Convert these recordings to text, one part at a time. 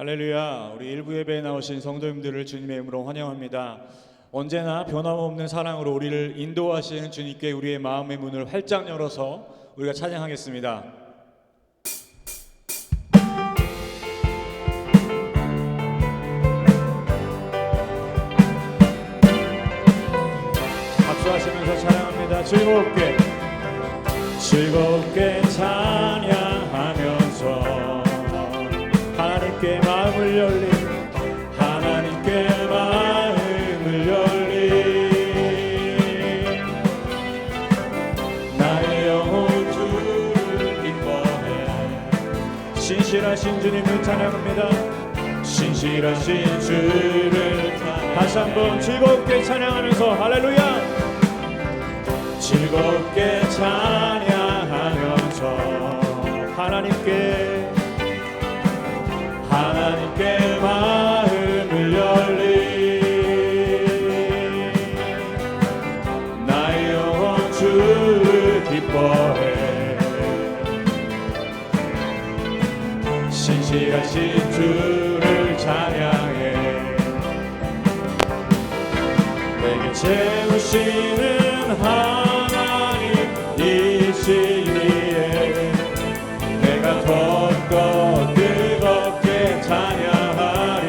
할렐루야. 우리 일부 예배에 나오신 성도님들을 주님의 이름으로 환영합니다. 언제나 변함없는 사랑으로 우리를 인도하시는 주님께 우리의 마음의 문을 활짝 열어서 우리가 찬양하겠습니다. 박수하시면서 찬양합니다. 즐겁게 찬양하면서 하나님께 마음을 열린 나의 영혼 주를 기뻐해. 신실하신 주님을 찬양합니다. 신실하신 주를 다시 한번 즐겁게 찬양하면서 할렐루야. 즐겁게 찬양하면서 하나님께 마음을 열린 나의 영혼 주를 기뻐해. 신실하신 주를 찬양해. 내게 채우시는 하나님이시기에 내가 더욱더 뜨겁게 찬양하리.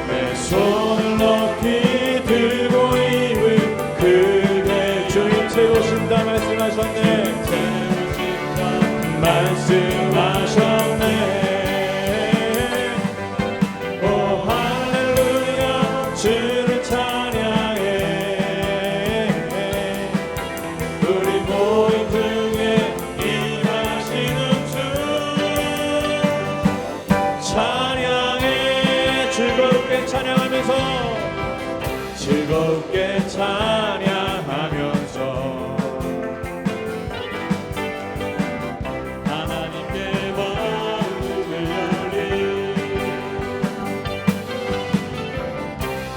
내 손을 높이 들고 입을 그대 주님 채우신다 말씀하셨네. 오 할렐루야. 주를 찬양해. 우리 모임 중에 임하시는 주 찬양해. 즐겁게 찬양하면서 하나님께 마음을 열린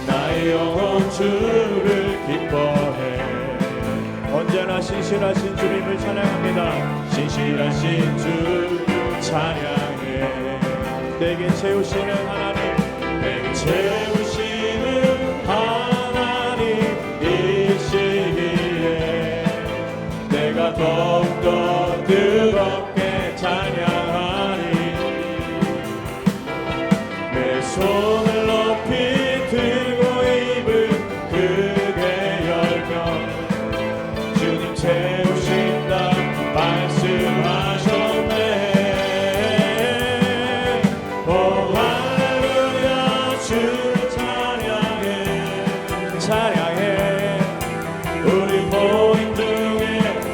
나의 영혼 주를 기뻐해. 언제나 신실하신 주님을 찬양합니다. 신실하신 주 찬양해. 내게 채우시는 하나님, 내게 채우시는 하나님이시기에 내가 더욱더 뜨겁게 찬양하리. 내 손을 높이 들고 입을 크게 열며 주님 채우신다 말씀하셨네. 오 할렐루야. 주를 찬양해. 우리 모임 중에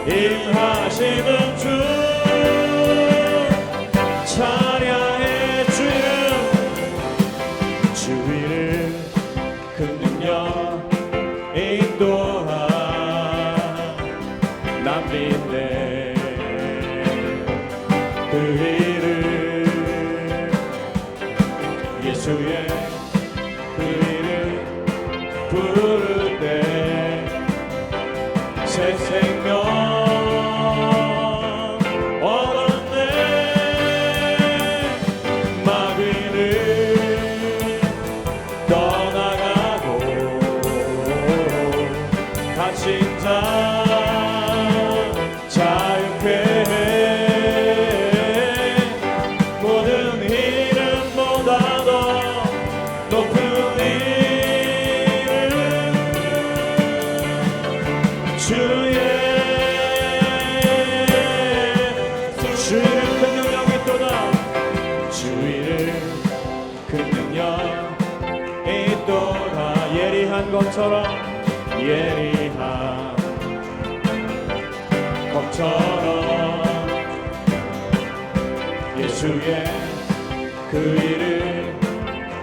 임하시는 주 찬양해. 주위를 그 능력 인도하 남긴네. 그 이름 예수의 그 이름 부를 때 새 생명 얻었네. 마귀는 떠나가고 갇힌 자 자유케 해. 모든 이름보다 더 높은 주의 큰 능력이 있도다. 주의 큰 능력이 있도다. 예리한 것처럼 예수의 그 이름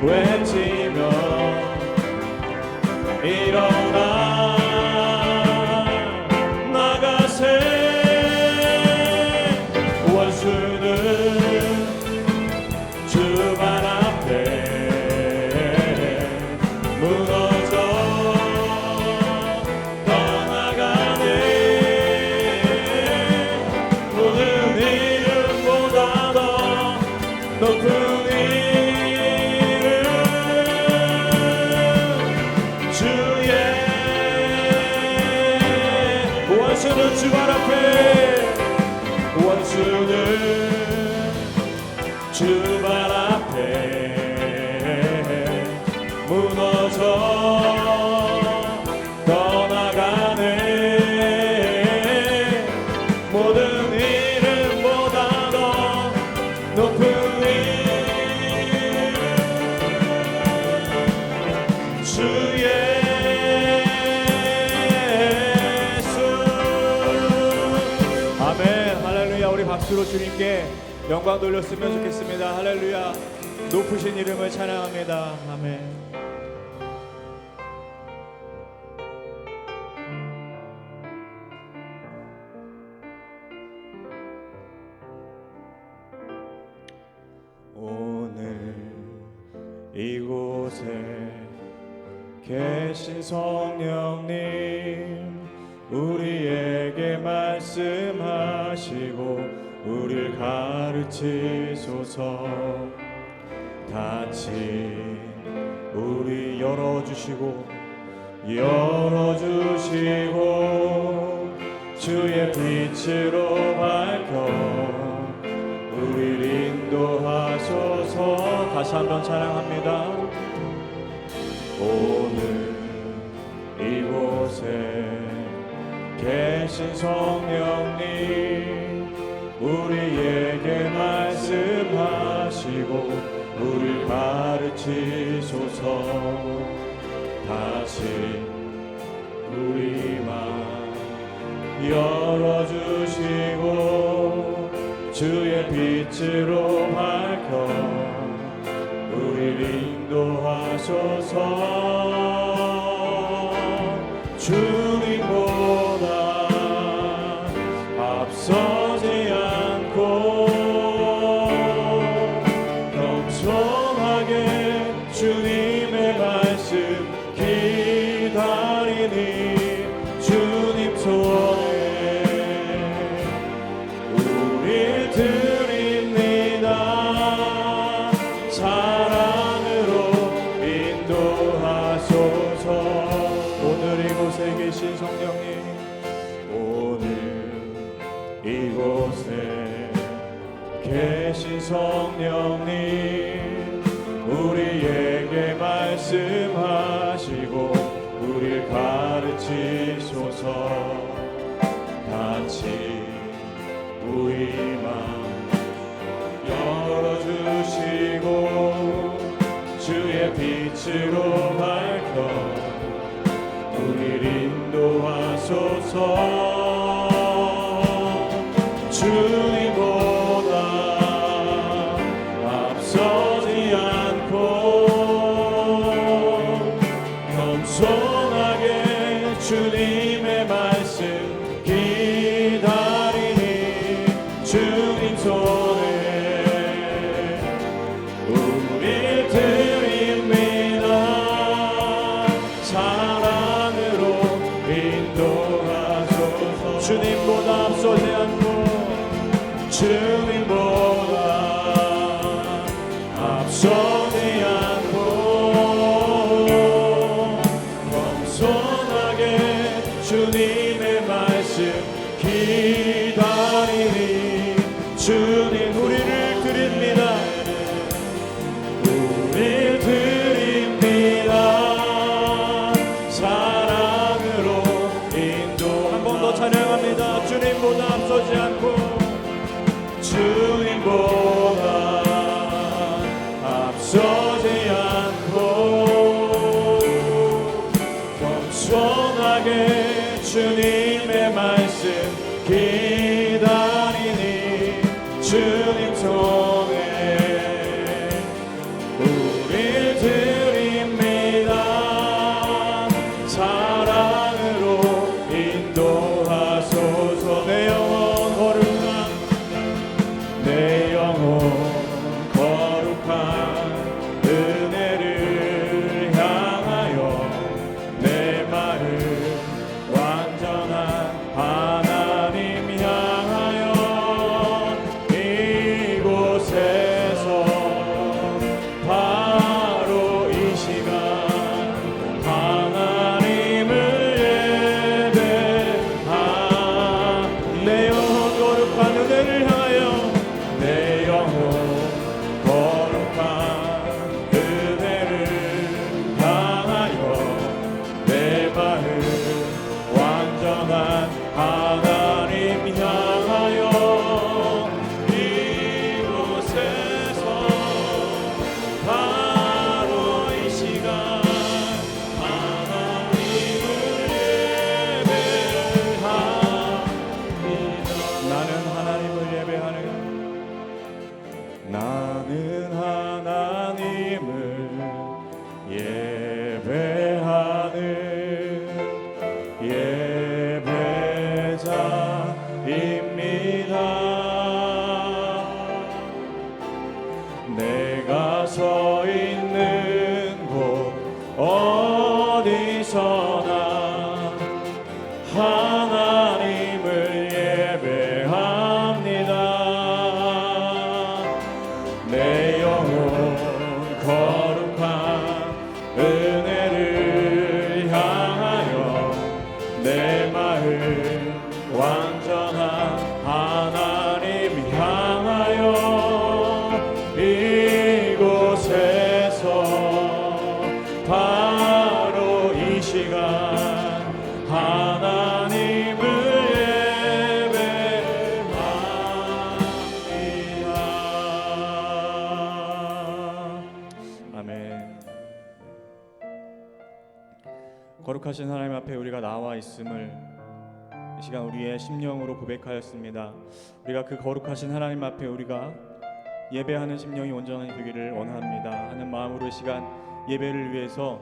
외치며 일어나 원수는 주만 앞에 무너져 떠나가네. 모든 이름보다 더 높은 이름 주의 원수는 주발 앞에 원수는 주발 앞에 무너져 떠나가네 모든 이름보다 더 높은 이름 주 예수 아멘 할렐루야 우리 박수로 주님께 영광 돌렸으면 좋겠습니다. 할렐루야 높으신 이름을 찬양합니다. 아멘. 오늘 이곳에 계신 성령님 우리에게 말씀하시고 우리를 가르치소서 닫힌 우리 열어주시고 주의 빛으로 밝혀 우리를 인도하소서 다시 한번 찬양합니다. 오늘 이곳에 계신 성령님 우리에게 말씀하시고 우리를 가르치소서 다시 우리 마음 열어주시고 주의 빛으로 밝혀 우리를 인도하소서 주님보다 앞서지 않고 겸손하게 주님의 말씀 기다리니 주님 손에 우릴 드립니다. 사랑으로 인도하소서 오늘 이곳에 계신 성령님 이곳에 계신 성령님 우리에게 말씀하시고 우리를 가르치소서 닫힌 우리 마음 열어주시고 주의 빛으로 밝혀 우리를 인도하소서 주님보다 앞서지 않고 겸손하게 주님의 말씀 기다리니 주님 손에 우릴 드립니다. 사랑으로 인도하소서 주님보다 앞서지 않고 주님보다 앞서지 않고 겸손하게 주님의 말씀 기다리니 주님 우리를 드립니다. 우릴 드립니다. 사랑으로 인도 한 번 더 찬양합니다. 주님보다 앞서지 않고 주님보다 앞서지 않고 겸손하게 주님의 말씀 기다리니 주님 손에 우릴 드립니다. 사랑으로 인도하소서 내 영혼 거룩한 내 영혼 거룩한 은혜를 향하여 내 마음 완전한 하나님 향하여 이곳에 나는 하나님을 예배하는 예배자입니다. 내가 서 있는 곳 어디서나 하나님을 예배합니다. 내 영혼 거룩한 은혜를 향하여 내 마음 완전한 하나님 향하여 이곳에서 바로 이 시간 하나님을 예배합니다. 아멘. 거룩하신 하나님 앞에 우리가 나와 있음을 이 시간 우리의 심령으로 고백하였습니다. 우리가 그 거룩하신 하나님 앞에 우리가 예배하는 심령이 온전히 되기를 원합니다 하는 마음으로 이 시간 예배를 위해서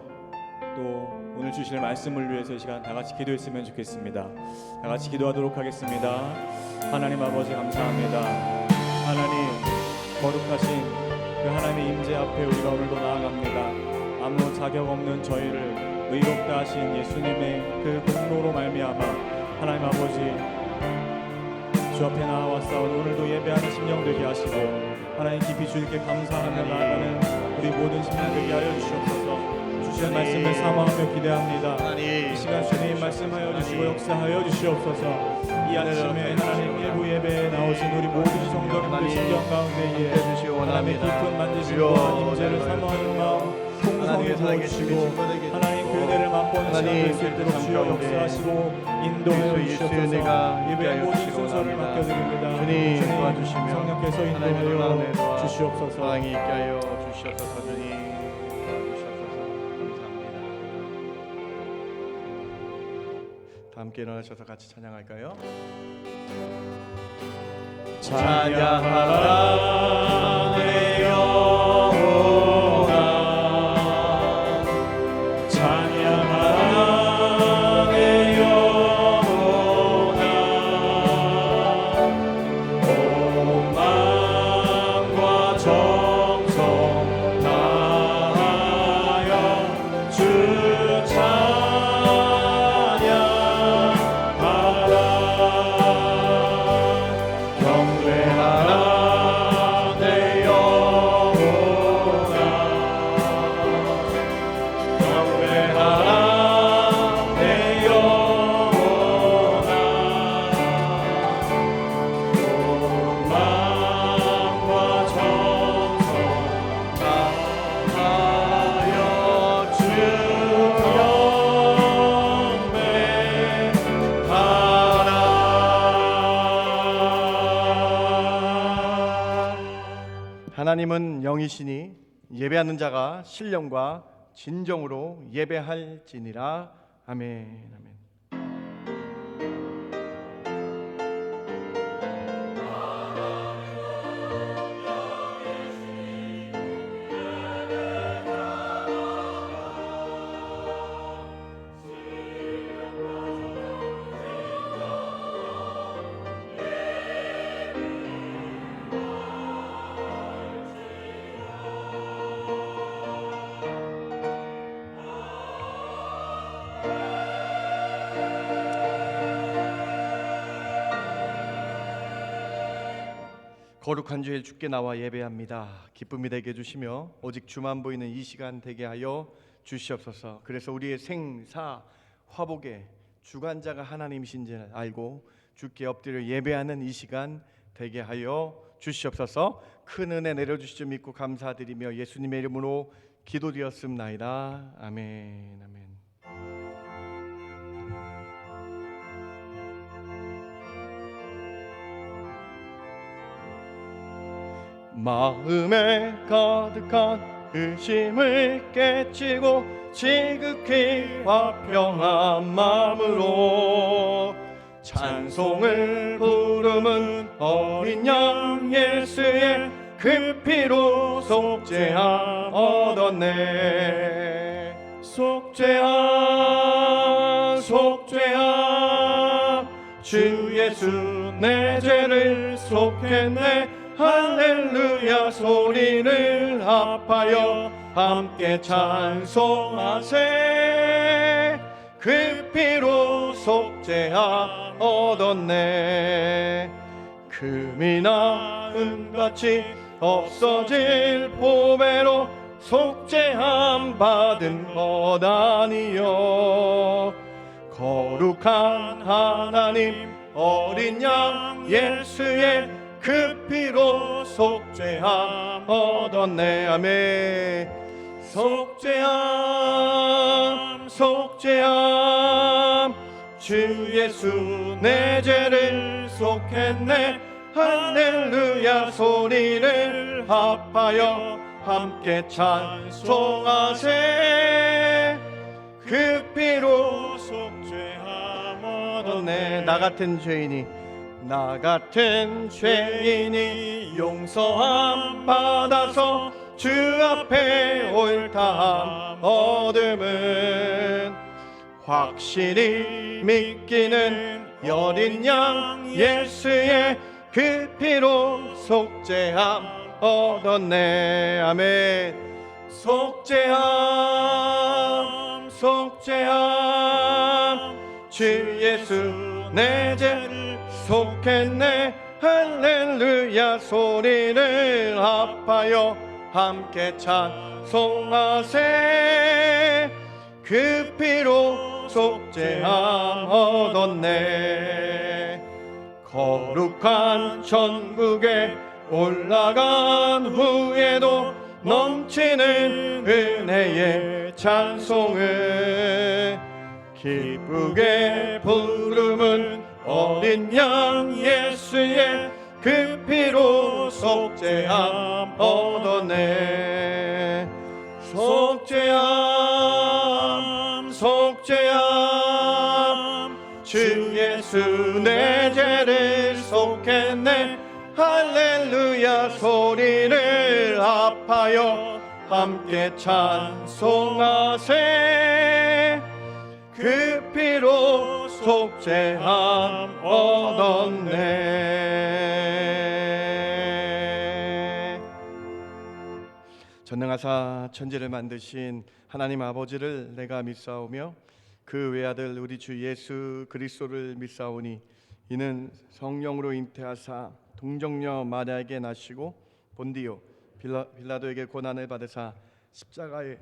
또 오늘 주실 말씀을 위해서 이 시간 다 같이 기도했으면 좋겠습니다. 다 같이 기도하도록 하겠습니다. 하나님 아버지 감사합니다. 하나님 거룩하신 그 하나님의 임재 앞에 우리가 오늘도 나아갑니다. 아무 자격 없는 저희를 의롭다 하신 예수님의 그 공로로 말미암아 하나님 아버지 주 앞에 나와싸운 오늘도 예배하는 심령 되게 하시고 하나님 깊이 주님께 감사하며 나아가는 우리 모든 심령 되게 하여 주시옵소서. 주시는 말씀을 사모하며 기대합니다. 이 시간 주님 말씀하여 주시고 역사하여 주시옵소서. 이 아침에 하나님 일부 예배에 나오신 우리 모든 성도님들 심령 가운데에 하나님의 깊은 만지심과 임재를 사모하는 마음 풍성히 부어주시고 하나님 그 은혜를 맛보는 시간 될 수 있도록 주여 역사하시고 인도하여 주시옵소서. 예배의 모든 순서를 맡겨드립니다. 주님 도와주시며 성령께서 인도하여 주시옵소서. 사랑이 있게 하여 주시옵소서. 주님 도와주시옵소서. 감사합니다. 다 함께 일어나셔서 같이 찬양할까요? 찬양하라 내 영혼아 찬양하라 내 영혼아 온 마음과 정성 다하여 주 찬양하라 경배하라 내 영혼아 경배하라 내 영혼아 온 마음과 정성 다하여 주 경배하라. 하나님은 영이시니 예배하는 자가 신령과 진정으로 예배할지니라. 아멘. 아멘. 거룩한 주일 주께 나와 예배합니다. 기쁨이 되게 해주시며 오직 주만 보이는 이 시간 되게 하여 주시옵소서. 그래서 우리의 생사 화복의 주관자가 하나님이신지 알고 주께 엎드려 예배하는 이 시간 되게 하여 주시옵소서. 큰 은혜 내려주실 줄 믿고 감사드리며 예수님의 이름으로 기도드렸습나이다. 아멘. 아멘. 마음에 가득한 의심을 깨치고 지극히 화평한 마음으로 찬송을 부르는 어린 양 예수의 그 피로 속죄함 얻었네. 속죄함 속죄함 주 예수 내 죄를 속했네. 할렐루야 소리를 합하여 함께 찬송하세. 그 피로 속죄함 얻었네. 금이나 은같이 없어질 보배로 속죄함 받은 것 아니요. 거룩한 하나님 어린 양 예수의 그 피로 속죄함 얻었네. 아멘. 속죄함 속죄함 주 예수 내 죄를 속했네. 할렐루야 소리를 합하여 함께 찬송하세. 그 피로 속죄함 얻었네. 나 같은 죄인이 용서함 받아서 주 앞에 옳다함 얻음은 확실히 믿기는 어린 양 예수의 그 피로 속죄함 얻었네. 아멘. 속죄함 속죄함 주 예수 내 죄를 속했네. 할렐루야 소리를 합하여 함께 찬송하세. 그 피로 속죄함 얻었네. 거룩한 천국에 올라간 후에도 넘치는 은혜의 찬송을 기쁘게 부르는 어린 양 예수의 그 피로 속죄함 얻었네. 속죄함 속죄함 주 예수 내 죄를 속했네. 할렐루야 소리를 합하여 함께 찬송하세. 그 피로 속죄함 얻었네. 전능하사 천지를 만드신 하나님 아버지를 내가 믿사오며 그 외아들 우리 주 예수 그리스도를 믿사오니 이는 성령으로 잉태하사 동정녀 마리아에게 나시고 본디오 빌라도에게 고난을 받으사 십자가에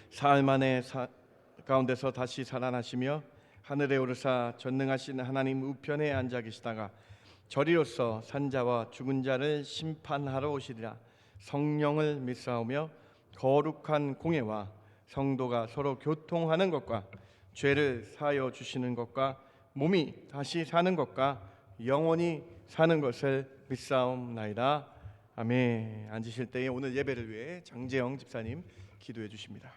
사흘 만에 가운데서 다시 살아나시며 하늘에 오르사 전능하신 하나님 우편에 앉아 계시다가 저리로서 산자와 죽은 자를 심판하러 오시리라. 성령을 믿사오며 거룩한 공예와 성도가 서로 교통하는 것과 죄를 사하여 주시는 것과 몸이 다시 사는 것과 영원히 사는 것을 믿사옵나이다. 아멘. 앉으실 때에 오늘 예배를 위해 장재영 집사님 기도해 주십니다.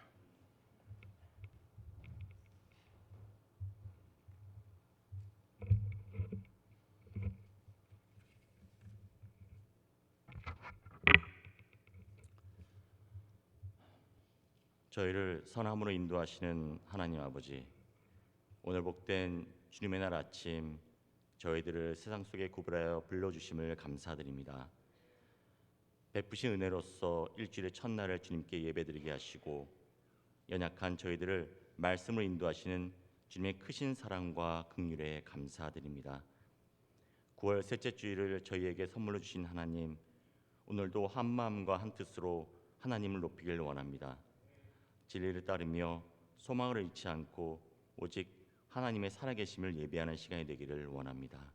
저희를 선함으로 인도하시는 하나님 아버지, 오늘 복된 주님의 날 아침 저희들을 세상 속에 구별하여 불러주심을 감사드립니다. 베푸신 은혜로서 일주일의 첫날을 주님께 예배드리게 하시고 연약한 저희들을 말씀으로 인도하시는 주님의 크신 사랑과 긍휼에 감사드립니다. 9월 셋째 주일을 저희에게 선물로 주신 하나님, 오늘도 한 마음과 한 뜻으로 하나님을 높이길 원합니다. 진리를 따르며 소망을 잃지 않고 오직 하나님의 살아계심을 예배하는 시간이 되기를 원합니다.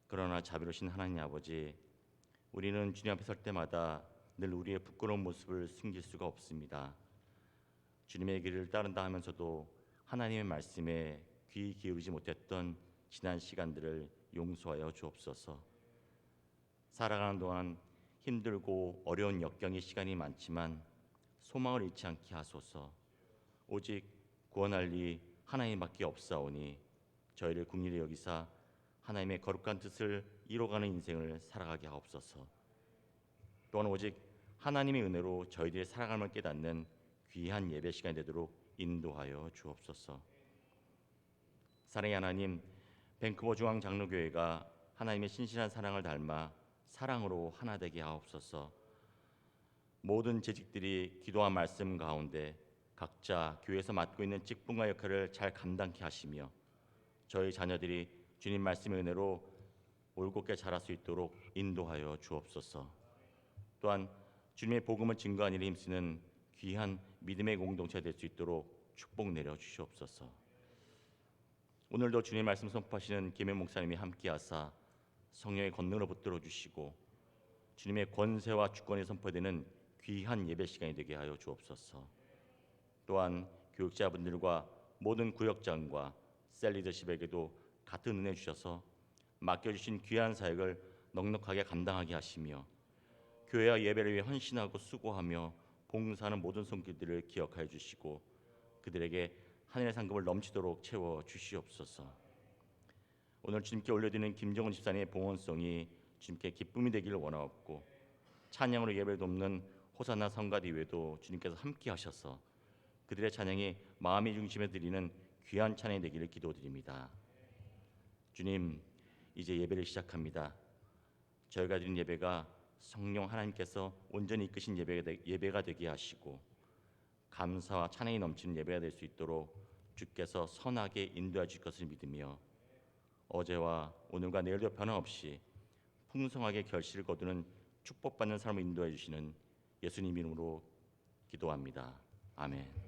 그러나 자비로우신 하나님 아버지, 우리는 주님 앞에 설 때마다 늘 우리의 부끄러운 모습을 숨길 수가 없습니다. 주님의 길을 따른다 하면서도 하나님의 말씀에 귀 기울이지 못했던 지난 시간들을 용서하여 주옵소서. 살아가는 동안 힘들고 어려운 역경의 시간이 많지만 소망을 잃지 않게 하소서. 오직 구원할 리 하나님밖에 없사오니 저희를 긍휼히 여기사 하나님의 거룩한 뜻을 이뤄가는 인생을 살아가게 하옵소서. 또한 오직 하나님의 은혜로 저희들의 살아감을 깨닫는 귀한 예배 시간이 되도록 인도하여 주옵소서. 사랑의 하나님, 밴쿠버 중앙장로교회가 하나님의 신실한 사랑을 닮아 사랑으로 하나 되게 하옵소서. 모든 재직들이 기도와 말씀 가운데 각자 교회에서 맡고 있는 직분과 역할을 잘 감당케 하시며 저희 자녀들이 주님 말씀의 은혜로 올곧게 자랄 수 있도록 인도하여 주옵소서. 또한 주님의 복음을 증거하는 일에 힘쓰는 귀한 믿음의 공동체가 될 수 있도록 축복 내려 주시옵소서. 오늘도 주님의 말씀 선포하시는 김해 목사님이 함께하사 성령의 권능으로 붙들어 주시고 주님의 권세와 주권이 선포되는 귀한 예배 시간이 되게 하여 주옵소서. 또한 교육자분들과 모든 구역장과 셀 리더십에게도 같은 은혜 주셔서 맡겨주신 귀한 사역을 넉넉하게 감당하게 하시며 교회와 예배를 위해 헌신하고 수고하며 봉사하는 모든 손길들을 기억하여 주시고 그들에게 하늘의 상급을 넘치도록 채워 주시옵소서. 오늘 주님께 올려드리는 김정은 집사님의 봉헌송이 주님께 기쁨이 되기를 원하옵고 찬양으로 예배를 돕는 호산나 성가대 외에도 주님께서 함께 하셔서 그들의 찬양이 마음의 중심에 드리는 귀한 찬양이 되기를 기도드립니다. 주님, 이제 예배를 시작합니다. 저희가 드린 예배가 성령 하나님께서 온전히 이끄신 예배가 되게 하시고 감사와 찬양이 넘치는 예배가 될 수 있도록 주께서 선하게 인도해 주실 것을 믿으며 어제와 오늘과 내일도 변함없이 풍성하게 결실을 거두는 축복받는 삶을 인도해 주시는 예수님 이름으로 기도합니다. 아멘.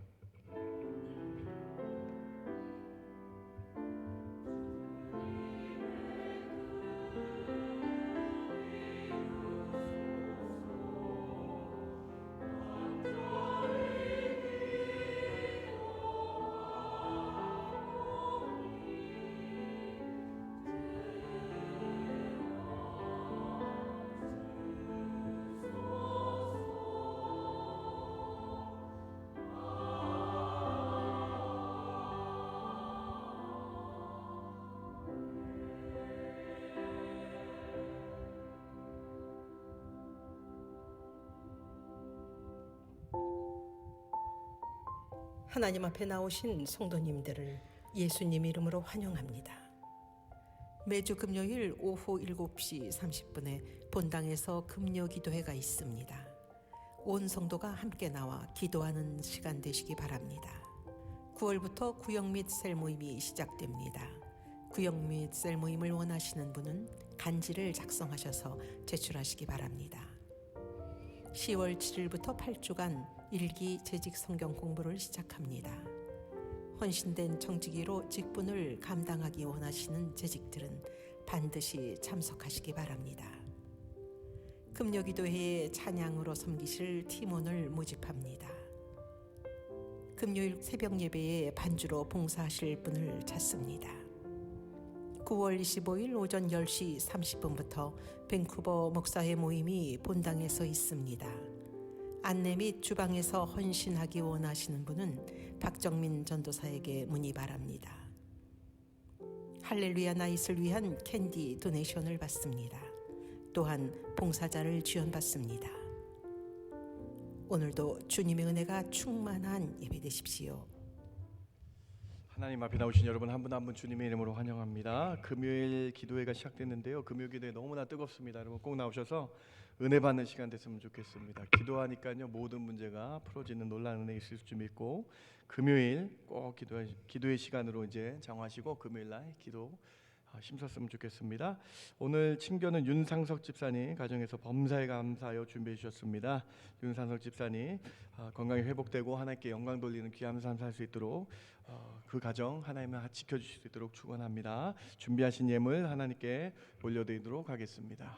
하나님 앞에 나오신 성도님들을 예수님 이름으로 환영합니다. 매주 금요일 오후 7시 30분에 본당에서 금요 기도회가 있습니다. 온 성도가 함께 나와 기도하는 시간 되시기 바랍니다. 9월부터 구역 및 셀 모임이 시작됩니다. 구역 및 셀 모임을 원하시는 분은 간지를 작성하셔서 제출하시기 바랍니다. 10월 7일부터 8주간 일기 재직 성경 공부를 시작합니다. 헌신된 청지기로 직분을 감당하기 원하시는 재직들은 반드시 참석하시기 바랍니다. 금요기도회에 찬양으로 섬기실 팀원을 모집합니다. 금요일 새벽 예배에 반주로 봉사하실 분을 찾습니다. 9월 25일 오전 10시 30분부터 밴쿠버 목사회 모임이 본당에서 있습니다. 안내 및 주방에서 헌신하기 원하시는 분은 박정민 전도사에게 문의 바랍니다. 할렐루야 나잇을 위한 캔디 도네이션을 받습니다. 또한 봉사자를 지원받습니다. 오늘도 주님의 은혜가 충만한 예배 되십시오. 하나님 앞에 나오신 여러분 한 분 한 분 주님의 이름으로 환영합니다. 금요일 기도회가 시작됐는데요. 금요 기도회 너무나 뜨겁습니다. 여러분 꼭 나오셔서 은혜 받는 시간 됐으면 좋겠습니다. 기도하니까요 모든 문제가 풀어지는 놀라운 은혜 있을 줄 믿고 금요일 꼭 기도의 시간으로 이제 정하시고 금요일 날 기도 힘썼으면 좋겠습니다. 오늘 친교는 윤상석 집사님 가정에서 범사에 감사하여 준비해 주셨습니다. 윤상석 집사님 건강이 회복되고 하나님께 영광 돌리는 귀한 삶 살 수 있도록 그 가정 하나님은 지켜주실 수 있도록 축원합니다. 준비하신 예물 하나님께 올려드리도록 하겠습니다.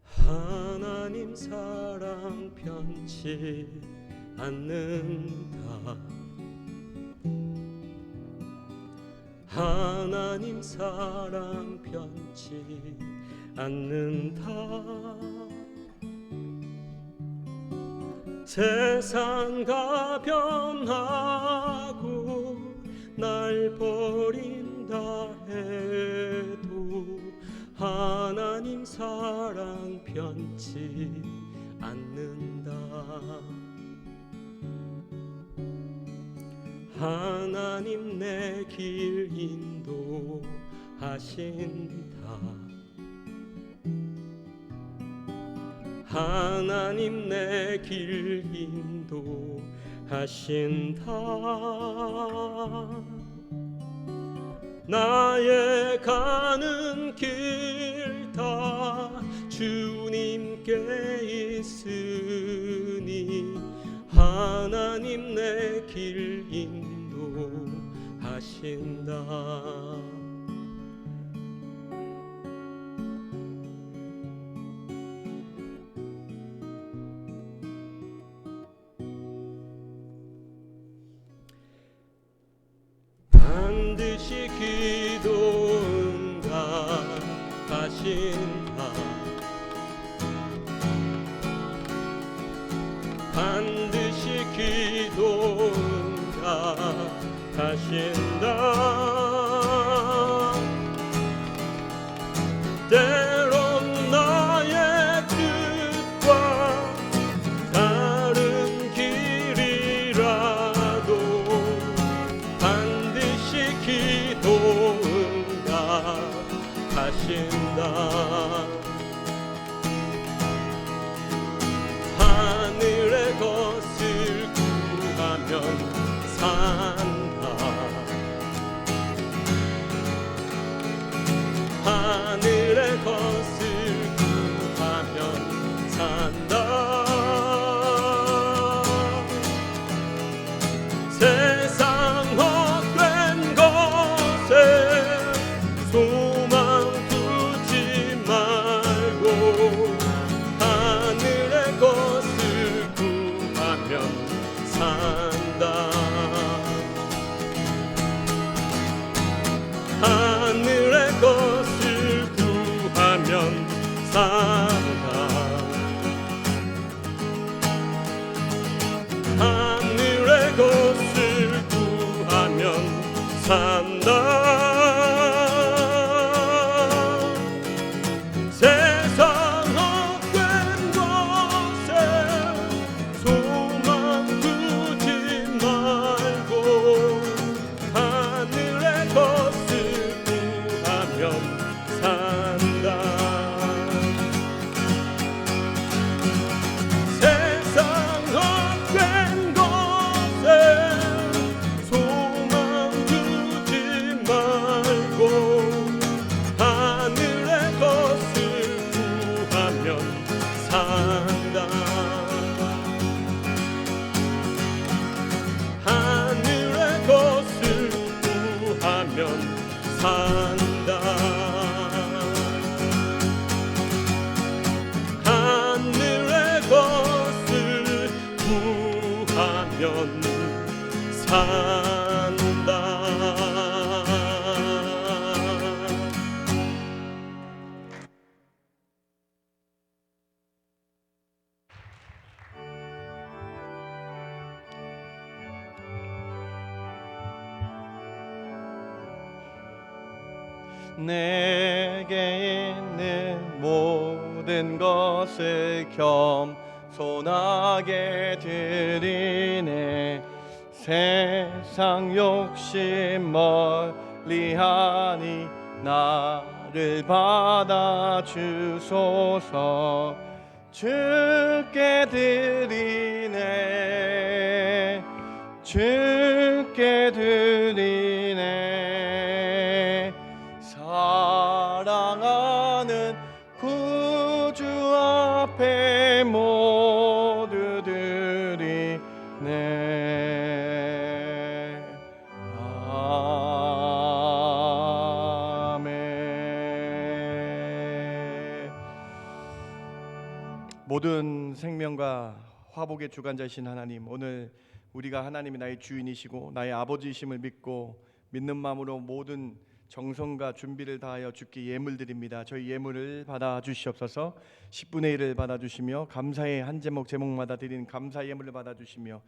하나님 사랑 변치 않는다. 하나님 사랑 변치 않는다. 세상가 변하고 날 버린다 해도 하나님 사랑 변치 않는다. 하나님 내 길 인도하신다. 하나님 내 길 인도하신다. 나의 가는 길 다 주님께 있으니 하나님 내 길 인도하신다. 반드시 기도 응답하신다. 반드시 기도 응답하신다. 때론 나의 뜻과 다른 길이라도 반드시 기도 응답하신다. 하늘의 것을 구하면 산다. 하늘의 것을 구하면 산다. 세상 헛된 것에 소망 두지 말고 하늘의 것을 구하면 산다. 하늘의 것을 구하면 산다. 하늘의 것을 구하면 산다. 세상 헛된 것에 소망 두지 말고 하늘의 것을 구하면 산다. 세상 헛된 것에 소망 두지 말고 하늘의 것을 구하면 산다. 하늘의 것을 구하면 산다. 하늘의 것을 구하면 산다. 내게 있는 모든 것을 겸손하게 드리네. 세상 욕심 멀리하니 나를 받아 주소서. 주께 드리네. 주께 드리네. 사랑하는 구주 앞에 모두 드리네. 아멘. 모든 생명과 화복의 주관자이신 하나님, 오늘 우리가 하나님이 나의 주인이시고 나의 아버지이심을 믿고 믿는 마음으로 모든 정성과 준비를 다하여 주께 예물 드립니다. 저희 예물을 받아 주시옵소서. 10분의 1을 받아 주시며 감사의 한 제목마다 드리는 감사 예물을 받아 주시며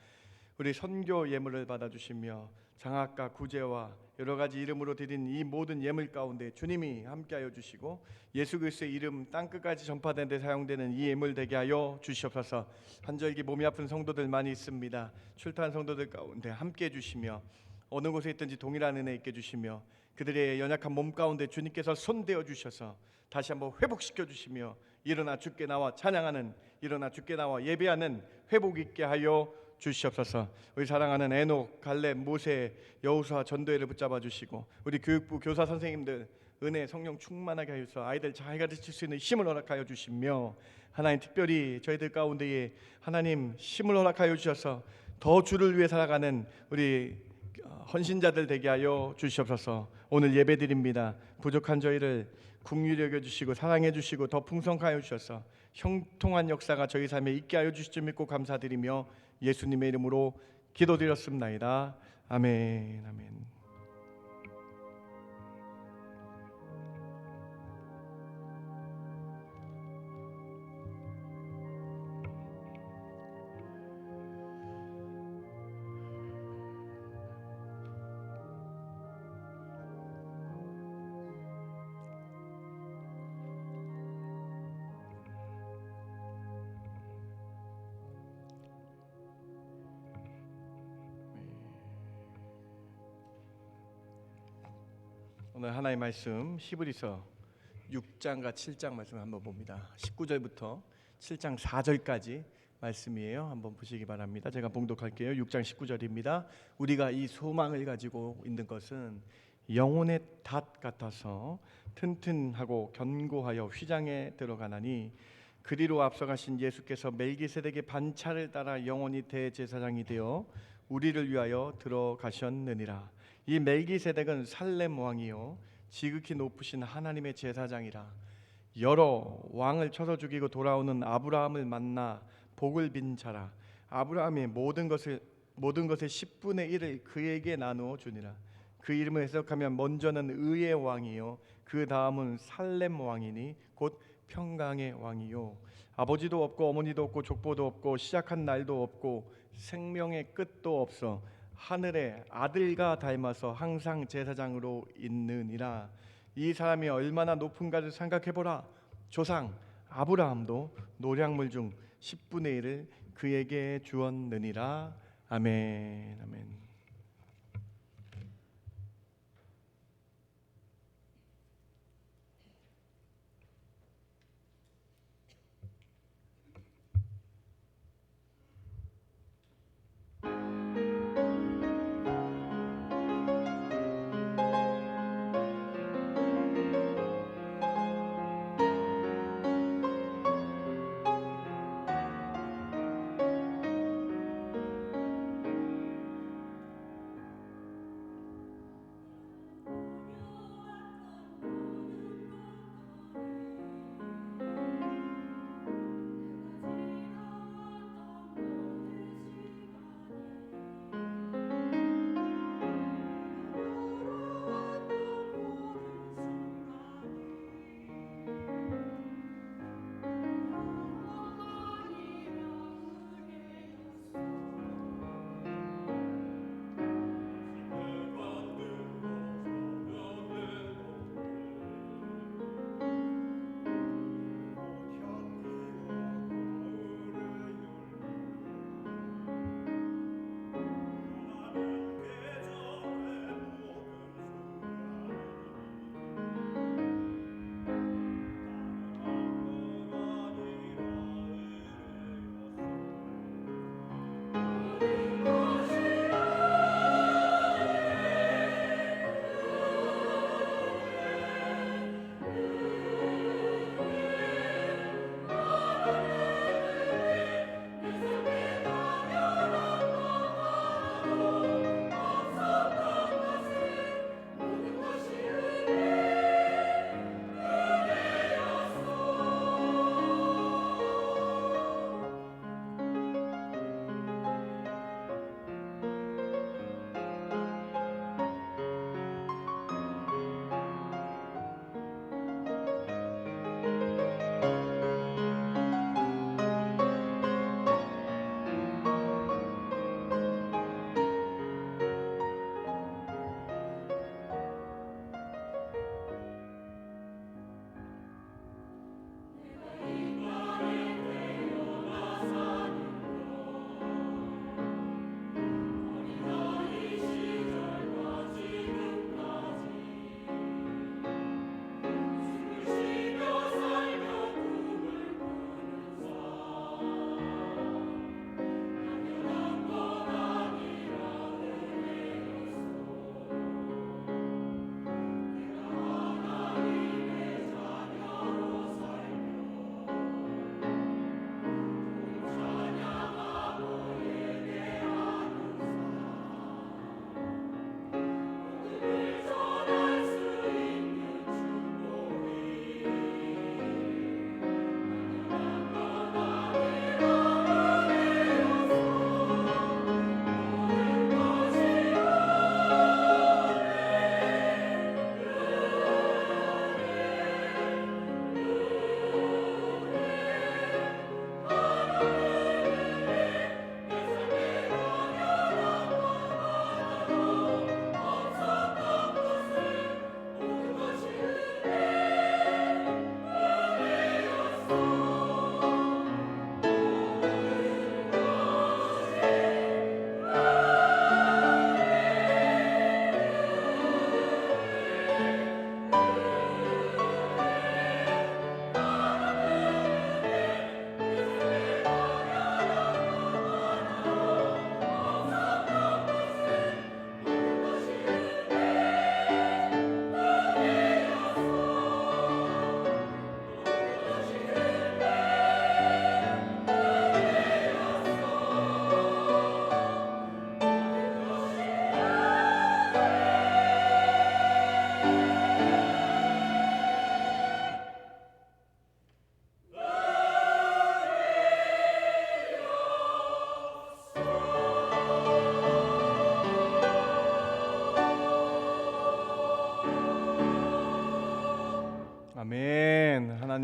우리 선교 예물을 받아 주시며 장학과 구제와 여러 가지 이름으로 드린 이 모든 예물 가운데 주님이 함께하여 주시고 예수 그리스도의 이름 땅끝까지 전파되는 데 사용되는 이 예물 되게 하여 주시옵소서. 한절기 몸이 아픈 성도들 많이 있습니다. 출타한 성도들 가운데 함께해 주시며 어느 곳에 있든지 동일한 은혜 있게 주시며 그들의 연약한 몸 가운데 주님께서 손대어 주셔서 다시 한번 회복시켜 주시며 일어나 주께 나와 찬양하는, 일어나 주께 나와 예배하는 회복 있게 하여 주시옵소서. 우리 사랑하는 에녹, 갈렙, 모세, 여호수아, 전도회를 붙잡아 주시고 우리 교육부 교사 선생님들 은혜 성령 충만하게 하여서 아이들 잘 가르칠 수 있는 힘을 허락하여 주시며 하나님 특별히 저희들 가운데에 하나님 힘을 허락하여 주셔서 더 주를 위해 살아가는 우리 헌신자들 되게 하여 주시옵소서. 오늘 예배드립니다. 부족한 저희를 긍휼히 여겨 주시고 사랑해 주시고 더 풍성하게 하여 주셔서 형통한 역사가 저희 삶에 있게 하여 주실 줄 믿고 감사드리며 예수님의 이름으로 기도드렸습나이다. 아멘. 아멘. 오늘 하나의 말씀 히브리서 6장과 7장 말씀 한번 봅니다. 19절부터 7장 4절까지 말씀이에요. 한번 보시기 바랍니다. 제가 봉독할게요. 6장 19절입니다. 우리가 이 소망을 가지고 있는 것은 영혼의 닷 같아서 튼튼하고 견고하여 휘장에 들어가나니 그리로 앞서가신 예수께서 멜기세덱의 반차를 따라 영원히 대제사장이 되어 우리를 위하여 들어가셨느니라. 이 멜기세덱은 살렘 왕이요 지극히 높으신 하나님의 제사장이라. 여러 왕을 쳐서 죽이고 돌아오는 아브라함을 만나 복을 빈 자라. 아브라함이 모든 것의 10분의 1을 그에게 나누어 주니라. 그 이름을 해석하면 먼저는 의의 왕이요 그 다음은 살렘 왕이니 곧 평강의 왕이요 아버지도 없고 어머니도 없고 족보도 없고 시작한 날도 없고 생명의 끝도 없어 하늘의 아들과 닮아서 항상 제사장으로 있느니라. 이 사람이 얼마나 높은가를 생각해보라. 조상 아브라함도 노량물 중 10분의 1을 그에게 주었느니라. 아멘. 아멘.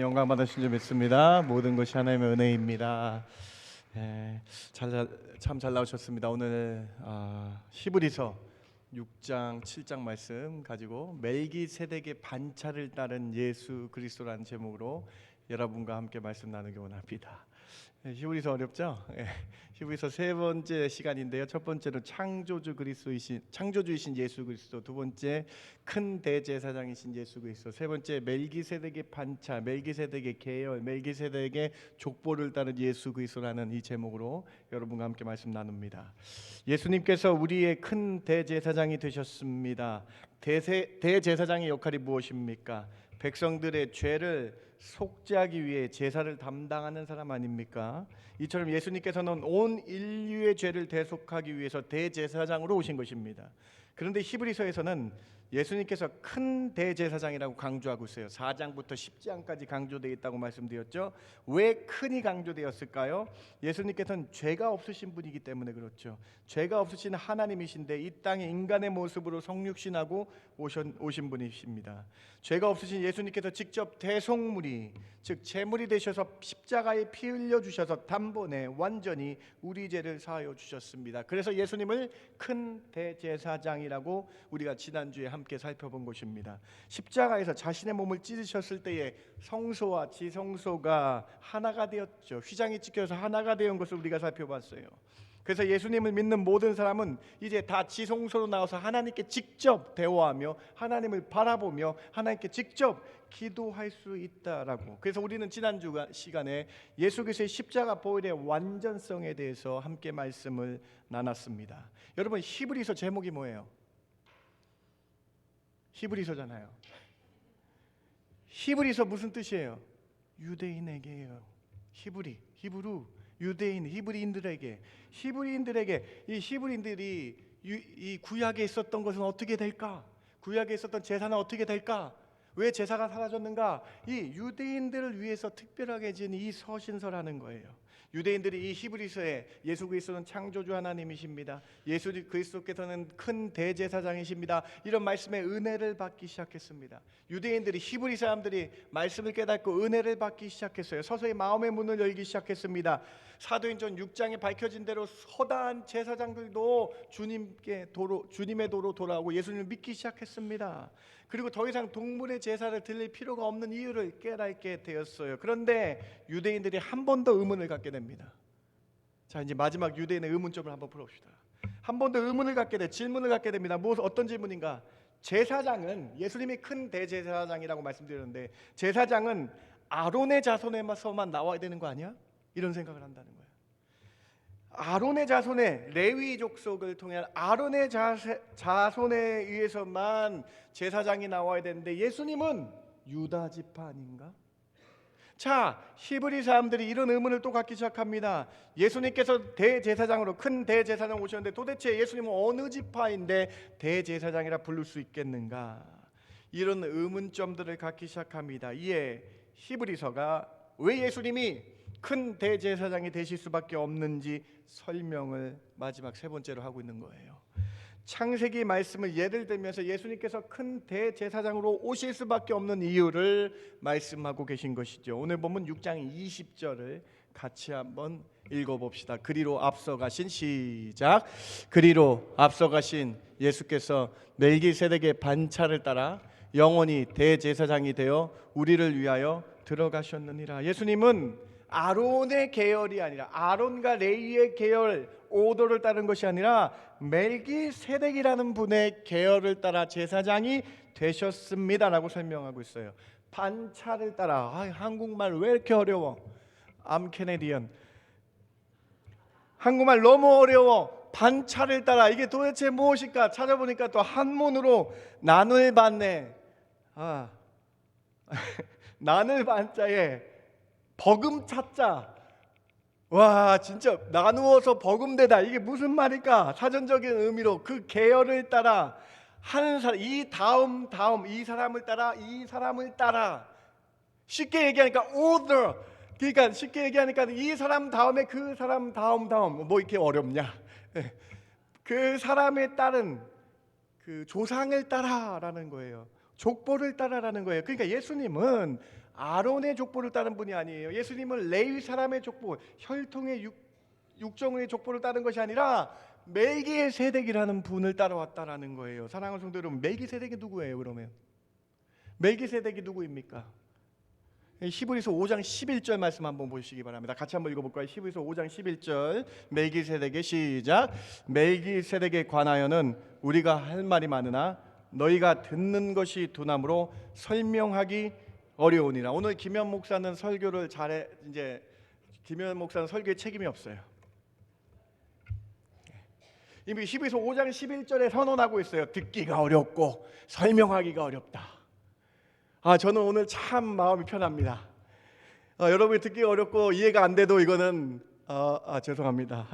영광 받으신 줄 믿습니다. 모든 것이 하나님의 은혜입니다. 참 잘 나오셨습니다. 오늘 히브리서 6장 7장 말씀 가지고 멜기세덱의 반차를 따른 예수 그리스도라는 제목으로 여러분과 함께 말씀 나누기 원합니다. 히브리서 어렵죠? 히브리서 세 번째 시간인데요. 첫 번째로 창조주이신 예수 그리스도, 두 번째 큰 대제사장이신 예수 그리스도, 세 번째 멜기세덱의 반차, 멜기세덱의 계열, 멜기세덱의 족보를 따른 예수 그리스도라는 이 제목으로 여러분과 함께 말씀 나눕니다. 예수님께서 우리의 큰 대제사장이 되셨습니다. 대제사장의 역할이 무엇입니까? 백성들의 죄를 속죄하기 위해 제사를 담당하는 사람 아닙니까? 이처럼 예수님께서는 온 인류의 죄를 대속하기 위해서 대제사장으로 오신 것입니다. 그런데 히브리서에서는 예수님께서 큰 대제사장이라고 강조하고 있어요. 4장부터 10장까지 강조되어 있다고 말씀드렸죠. 왜 큰이 강조되었을까요? 예수님께서는 죄가 없으신 분이기 때문에 그렇죠. 죄가 없으신 하나님이신데 이 땅에 인간의 모습으로 성육신하고 오신 분이십니다. 죄가 없으신 예수님께서 직접 대속물이, 즉 제물이 되셔서 십자가에 피 흘려 주셔서 단번에 완전히 우리 죄를 사하여 주셨습니다. 그래서 예수님을 큰 대제사장이라고 우리가 지난주에 함께 살펴본 것입니다. 십자가에서 자신의 몸을 찢으셨을 때에 성소와 지성소가 하나가 되었죠. 휘장이 찍혀서 하나가 되온 것을 우리가 살펴봤어요. 그래서 예수님을 믿는 모든 사람은 이제 다 지성소로 나와서 하나님께 직접 대화하며 하나님을 바라보며 하나님께 직접 기도할 수 있다라고. 그래서 우리는 지난주 시간에 예수 그리스도의 십자가 보혈의 완전성에 대해서 함께 말씀을 나눴습니다. 여러분, 히브리서 제목이 뭐예요? 히브리서잖아요. 히브리서 무슨 뜻이에요? 유대인에게요. 히브루, 유대인, 히브리인들에게 이 히브리인들이 이 구약에 있었던 것은 어떻게 될까? 구약에 있었던 제사는 어떻게 될까? 왜 제사가 사라졌는가? 이 유대인들을 위해서 특별하게 지은 이 서신서라는 거예요. 유대인들이 이 히브리서에 예수 그리스도는 창조주 하나님이십니다. 예수 그리스도께서는 큰 대제사장이십니다. 이런 말씀에 은혜를 받기 시작했습니다. 유대인들이, 히브리 사람들이 말씀을 깨닫고 은혜를 받기 시작했어요. 서서히 마음의 문을 열기 시작했습니다. 사도행전 6장에 밝혀진 대로 허다한 제사장들도 주님의 도로 돌아오고 예수님을 믿기 시작했습니다. 그리고 더 이상 동물의 제사를 드릴 필요가 없는 이유를 깨닫게 되었어요. 그런데 유대인들이 한 번 더 의문을 갖게 됩니다. 자, 이제 마지막 유대인의 의문점을 한번 풀어봅시다. 한 번 더 의문을 갖게 돼, 질문을 갖게 됩니다. 어떤 질문인가? 제사장은, 예수님이 큰 대제사장이라고 말씀드렸는데, 제사장은 아론의 자손에서만 나와야 되는 거 아니야? 이런 생각을 한다는 거예요. 아론의 자손의, 레위 족속을 통한 아론의 자손에 의해서만 제사장이 나와야 되는데 예수님은 유다 지파 아닌가? 자, 히브리 사람들이 이런 의문을 또 갖기 시작합니다. 예수님께서 대제사장으로, 큰 대제사장 오셨는데 도대체 예수님은 어느 지파인데 대제사장이라 부를 수 있겠는가? 이런 의문점들을 갖기 시작합니다. 이에 히브리서가 왜 예수님이 큰 대제사장이 되실 수밖에 없는지 설명을 마지막 세 번째로 하고 있는 거예요. 창세기 말씀을 예를 들면서 예수님께서 큰 대제사장으로 오실 수밖에 없는 이유를 말씀하고 계신 것이죠. 오늘 보면 6장 20절을 같이 한번 읽어봅시다. 그리로 앞서가신, 시작. 그리로 앞서가신 예수께서 멜기세덱의 반차를 따라 영원히 대제사장이 되어 우리를 위하여 들어가셨느니라. 예수님은 아론의 계열이 아니라, 아론과 레위의 계열 오도를 따른 것이 아니라 멜기세덱이라는 분의 계열을 따라 제사장이 되셨습니다라고 설명하고 있어요. 반차를 따라. 한국말 왜 이렇게 어려워? I'm Canadian. 한국말 너무 어려워. 반차를 따라, 이게 도대체 무엇일까? 찾아보니까 또 한문으로 나눌 반네. 나눌 반자에 버금 차자. 와, 진짜 나누어서 버금되다. 이게 무슨 말일까? 사전적인 의미로 그 계열을 따라 하는 사람, 이 사람을 따라, 이 사람을 따라. 쉽게 얘기하니까 order. 그러니까 쉽게 얘기하니까 이 사람 다음에 그 사람 다음 뭐 이렇게 어렵냐? 그 사람에 따른 그 조상을 따라라는 거예요. 족보를 따라라는 거예요. 그러니까 예수님은 아론의 족보를 따른 분이 아니에요. 예수님은 레위 사람의 족보, 혈통의 육정의 족보를 따른 것이 아니라 멜기세덱이라는 분을 따라왔다라는 거예요. 사랑하는 성도 여러분, 멜기세덱이 누구예요? 그러면 멜기세덱이 누구입니까? 히브리서 5장 11절 말씀 한번 보시기 바랍니다. 같이 한번 읽어볼까요? 히브리서 5장 11절 멜기세덱의 시작. 멜기세덱에 관하여는 우리가 할 말이 많으나 너희가 듣는 것이 둔함으로 설명하기 어려우니라. 오늘 김현 목사는 설교를 잘해. 이제 김현 목사는 설교에 책임이 없어요. 이미 히브리서 5장 11절에 선언하고 있어요. 듣기가 어렵고 설명하기가 어렵다. 저는 오늘 참 마음이 편합니다. 여러분이 듣기가 어렵고 이해가 안 돼도 이거는 죄송합니다.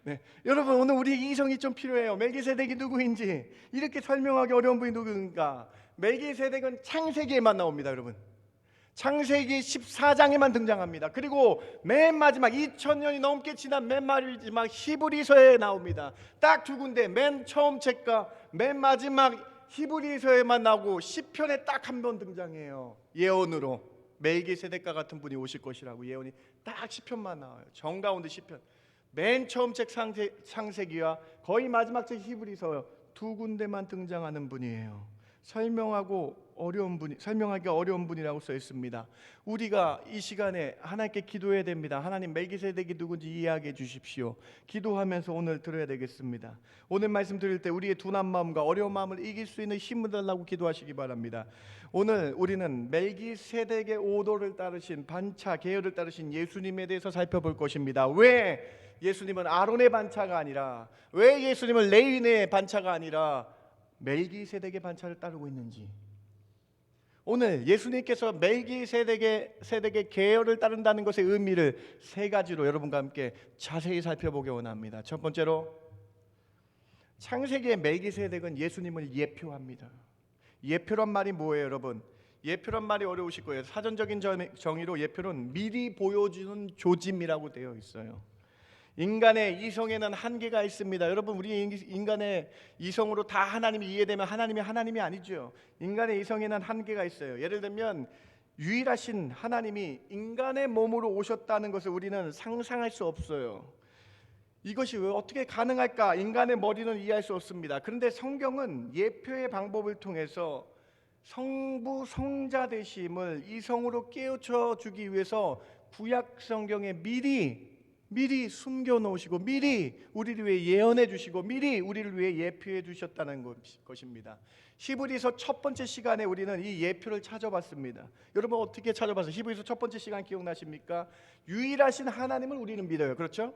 네. 여러분, 오늘 우리 이성이 좀 필요해요. 멜기세덱이 누구인지, 이렇게 설명하기 어려운 분이 누구인가. 멜기세덱은 창세기에만 나옵니다. 여러분, 창세기 14장에만 등장합니다. 그리고 맨 마지막 2000년이 넘게 지난 맨 마지막 히브리서에 나옵니다. 딱 두 군데, 맨 처음 책과 맨 마지막 히브리서에만 나오고 시편에 딱 한 번 등장해요. 예언으로 멜기세덱과 같은 분이 오실 것이라고 예언이 딱 시편만 나와요. 정가운데 시편, 맨 처음 책 창세기와 거의 마지막 책 히브리서 두 군데만 등장하는 분이에요. 설명하기 어려운 분이라고 써 있습니다. 우리가 이 시간에 하나님께 기도해야 됩니다. 하나님, 멜기세덱이 누군지 이해하게 해 주십시오. 기도하면서 오늘 들어야 되겠습니다. 오늘 말씀 드릴 때 우리의 둔한 마음과 어려운 마음을 이길 수 있는 힘을 달라고 기도하시기 바랍니다. 오늘 우리는 멜기세덱의 오도를 따르신, 반차 계열을 따르신 예수님에 대해서 살펴볼 것입니다. 왜 예수님은 아론의 반차가 아니라, 왜 예수님은 레위의 반차가 아니라 멜기세덱의 반차를 따르고 있는지, 오늘 예수님께서 멜기세덱의 계열을 따른다는 것의 의미를 세 가지로 여러분과 함께 자세히 살펴보기 원합니다. 첫 번째로, 창세기의 멜기세덱은 예수님을 예표합니다. 예표란 말이 뭐예요, 여러분? 예표란 말이 어려우실 거예요. 사전적인 정의로 예표는 미리 보여주는 조짐이라고 되어 있어요. 인간의 이성에는 한계가 있습니다. 여러분, 우리 인간의 이성으로 다 하나님이 이해되면 하나님이 아니죠. 인간의 이성에는 한계가 있어요. 예를 들면 유일하신 하나님이 인간의 몸으로 오셨다는 것을 우리는 상상할 수 없어요. 이것이 왜 어떻게 가능할까? 인간의 머리는 이해할 수 없습니다. 그런데 성경은 예표의 방법을 통해서 성부 성자 되심을 이성으로 깨우쳐 주기 위해서 구약 성경에 미리 숨겨 놓으시고, 미리 우리를 위해 예언해 주시고, 미리 우리를 위해 예표해 주셨다는 것입니다. 히브리서 첫 번째 시간에 우리는 이 예표를 찾아봤습니다. 여러분, 어떻게 찾아봤어요? 히브리서 첫 번째 시간 기억나십니까? 유일하신 하나님을 우리는 믿어요. 그렇죠?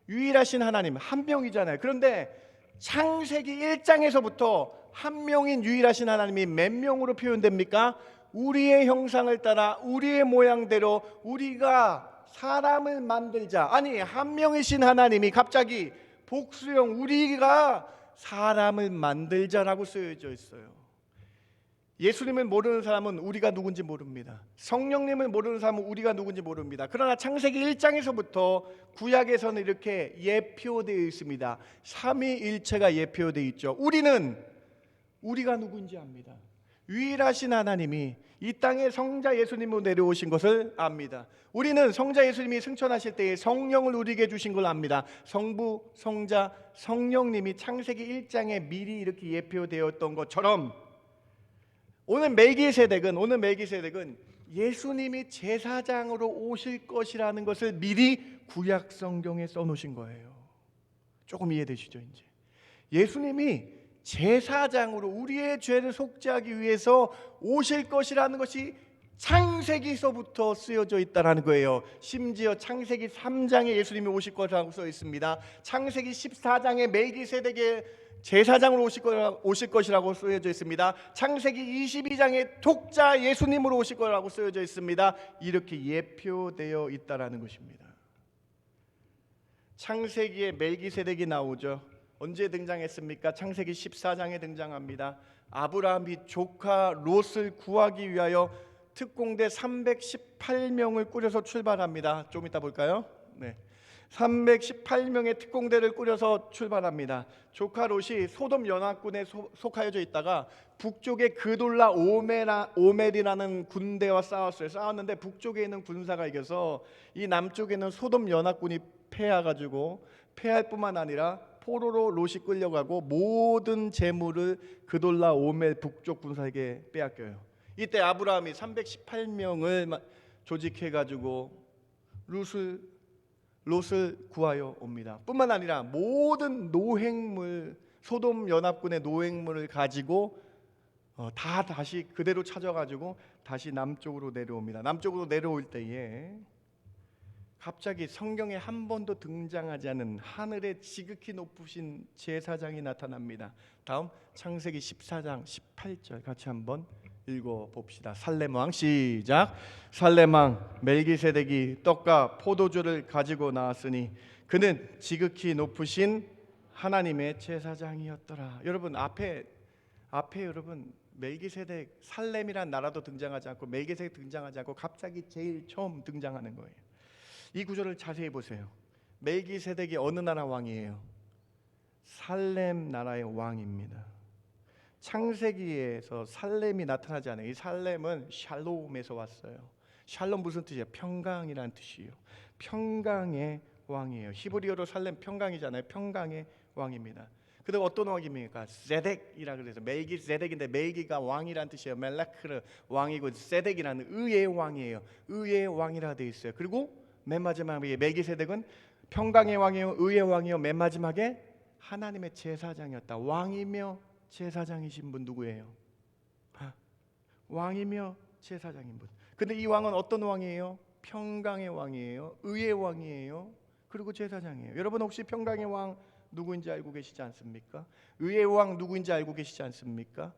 유일하신 하나님, 한 명이잖아요. 그런데 창세기 1장에서부터 한 명인 유일하신 하나님이 몇 명으로 표현됩니까? 우리의 형상을 따라 우리의 모양대로 우리가 사람을 만들자. 아니, 한 명이신 하나님이 갑자기 복수형 우리가 사람을 만들자라고 쓰여져 있어요. 예수님을 모르는 사람은 우리가 누군지 모릅니다. 성령님을 모르는 사람은 우리가 누군지 모릅니다. 그러나 창세기 1장에서부터 구약에서는 이렇게 예표되어 있습니다. 삼위일체가 예표되어 있죠. 우리가 누군지 압니다. 유일하신 하나님이 이 땅에 성자 예수님으로 내려오신 것을 압니다. 우리는 성자 예수님이 승천하실 때에 성령을 우리에게 주신 걸 압니다. 성부, 성자, 성령님이 창세기 1장에 미리 이렇게 예표되었던 것처럼 오늘 멜기세덱은 예수님이 제사장으로 오실 것이라는 것을 미리 구약 성경에 써놓으신 거예요. 조금 이해되시죠? 이제 예수님이 제사장으로 우리의 죄를 속죄하기 위해서 오실 것이라는 것이 창세기서부터 쓰여져 있다라는 거예요. 심지어 창세기 3장에 예수님이 오실 것이라고 써 있습니다. 창세기 14장에 멜기세덱의 제사장으로 오실 것이라고 쓰여져 있습니다. 창세기 22장에 독자 예수님으로 오실 거라고 쓰여져 있습니다. 이렇게 예표되어 있다라는 것입니다. 창세기에 멜기세덱이 나오죠. 언제 등장했습니까? 창세기 14장에 등장합니다. 아브라함이 조카 롯을 구하기 위하여 특공대 318명을 꾸려서 출발합니다. 좀 이따 볼까요? 네. 318명의 특공대를 꾸려서 출발합니다. 조카 롯이 소돔 연합군에 속하여져 있다가 북쪽에 그돌라 오멜이라는 군대와 싸웠어요. 싸웠는데 북쪽에 있는 군사가 이겨서 이 남쪽에는 소돔 연합군이 패해가지고 패할 뿐만 아니라 포로로 롯이 끌려가고 모든 재물을 그돌라 오멜 북쪽 군사에게 빼앗겨요. 이때 아브라함이 318명을 조직해가지고 롯을 구하여 옵니다. 뿐만 아니라 모든 노획물, 소돔 연합군의 노획물을 가지고 다시 그대로 찾아가지고 다시 남쪽으로 내려옵니다. 남쪽으로 내려올 때에 갑자기 성경에 한 번도 등장하지 않은 하늘의 지극히 높으신 제사장이 나타납니다. 다음 창세기 14장 18절 같이 한번 읽어봅시다. 살렘왕 시작. 살렘왕 멜기세덱이 떡과 포도주를 가지고 나왔으니 그는 지극히 높으신 하나님의 제사장이었더라. 여러분 앞에 여러분 멜기세덱 살렘이란 나라도 등장하지 않고 멜기세덱 등장하지 않고 갑자기 제일 처음 등장하는 거예요. 이 구절을 자세히 보세요. 멜기세덱이 어느 나라 왕이에요? 살렘 나라의 왕입니다. 창세기에서 살렘이 나타나지 않아요. 이 살렘은 샬롬에서 왔어요. 샬롬 무슨 뜻이에요? 평강이라는 뜻이에요. 평강의 왕이에요. 히브리어로 살렘 평강이잖아요. 평강의 왕입니다. 그리고 어떤 왕입니까? 세덱이라 그래서 멜기세덱인데 멜기가 왕이라는 뜻이에요. 멜라크르 왕이고 세덱이라는 의의 왕이에요. 의의 왕이라 되어 있어요. 그리고 맨 마지막에 멜기세덱은 평강의 왕이요, 의의 왕이요, 맨 마지막에 하나님의 제사장이었다. 왕이며 제사장이신 분 누구예요? 왕이며 제사장인 분. 근데 이 왕은 어떤 왕이에요? 평강의 왕이에요, 의의 왕이에요, 그리고 제사장이에요. 여러분 혹시 평강의 왕 누구인지 알고 계시지 않습니까? 의의 왕 누구인지 알고 계시지 않습니까?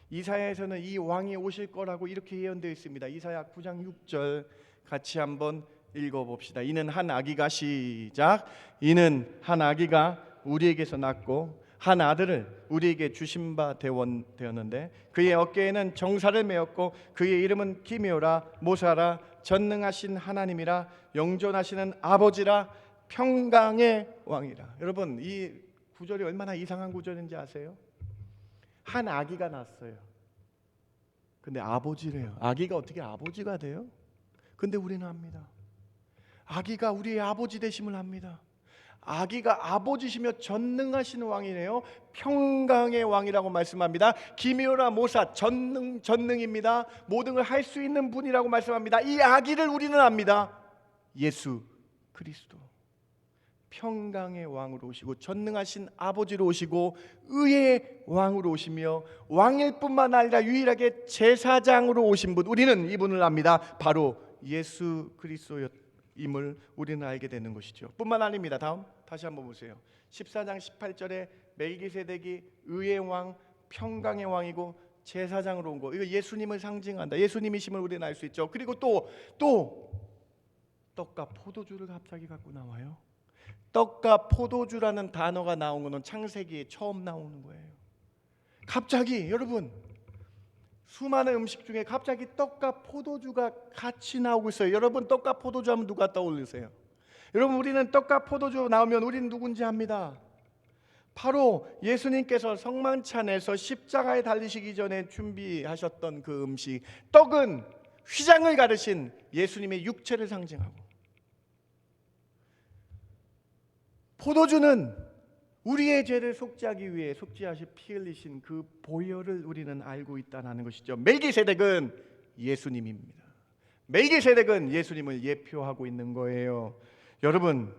이사야에서는 이 왕이 오실 거라고 이렇게 예언되어 있습니다. 이사야 9장 6절 같이 한번 읽어봅시다. 이는 한 아기가 시작. 이는 한 아기가 우리에게서 낳고 한 아들을 우리에게 주신 바 되었는데 그의 어깨에는 정사를 메었고 그의 이름은 기묘라 모사라 전능하신 하나님이라 영존하시는 아버지라 평강의 왕이라. 여러분 이 구절이 얼마나 이상한 구절인지 아세요? 한 아기가 낳았어요. 근데 아버지래요. 아기가 어떻게 아버지가 돼요? 근데 우리는 압니다. 아기가 우리의 아버지 되심을 합니다. 아기가 아버지시며 전능하신 왕이래요. 평강의 왕이라고 말씀합니다. 기묘라 모사 전능입니다. 모든 걸 할 수 있는 분이라고 말씀합니다. 이 아기를 우리는 압니다. 예수 그리스도 평강의 왕으로 오시고 전능하신 아버지로 오시고 의의 왕으로 오시며 왕일 뿐만 아니라 유일하게 제사장으로 오신 분, 우리는 이분을 압니다. 바로 예수 그리스도임을 우리는 알게 되는 것이죠. 뿐만 아닙니다. 다음 다시 한번 보세요. 14장 18절에 멜기세덱이 의의 왕, 평강의 왕이고 제사장으로 온 거, 이거 예수님을 상징한다. 예수님이심을 우리는 알 수 있죠. 그리고 또 떡과 포도주를 갑자기 갖고 나와요. 떡과 포도주라는 단어가 나온 것은 창세기에 처음 나오는 거예요. 갑자기 여러분 수많은 음식 중에 갑자기 떡과 포도주가 같이 나오고 있어요. 여러분 떡과 포도주 하면 누가 떠올리세요? 여러분 우리는 떡과 포도주 나오면 우리는 누군지 압니다. 바로 예수님께서 성만찬에서 십자가에 달리시기 전에 준비하셨던 그 음식. 떡은 휘장을 가르신 예수님의 육체를 상징하고, 포도주는 우리의 죄를 속죄하기 위해 속죄하시 피 흘리신 그 보혈을 우리는 알고 있다는 것이죠. 멜기세덱은 예수님입니다. 멜기세덱은 예수님을 예표하고 있는 거예요. 여러분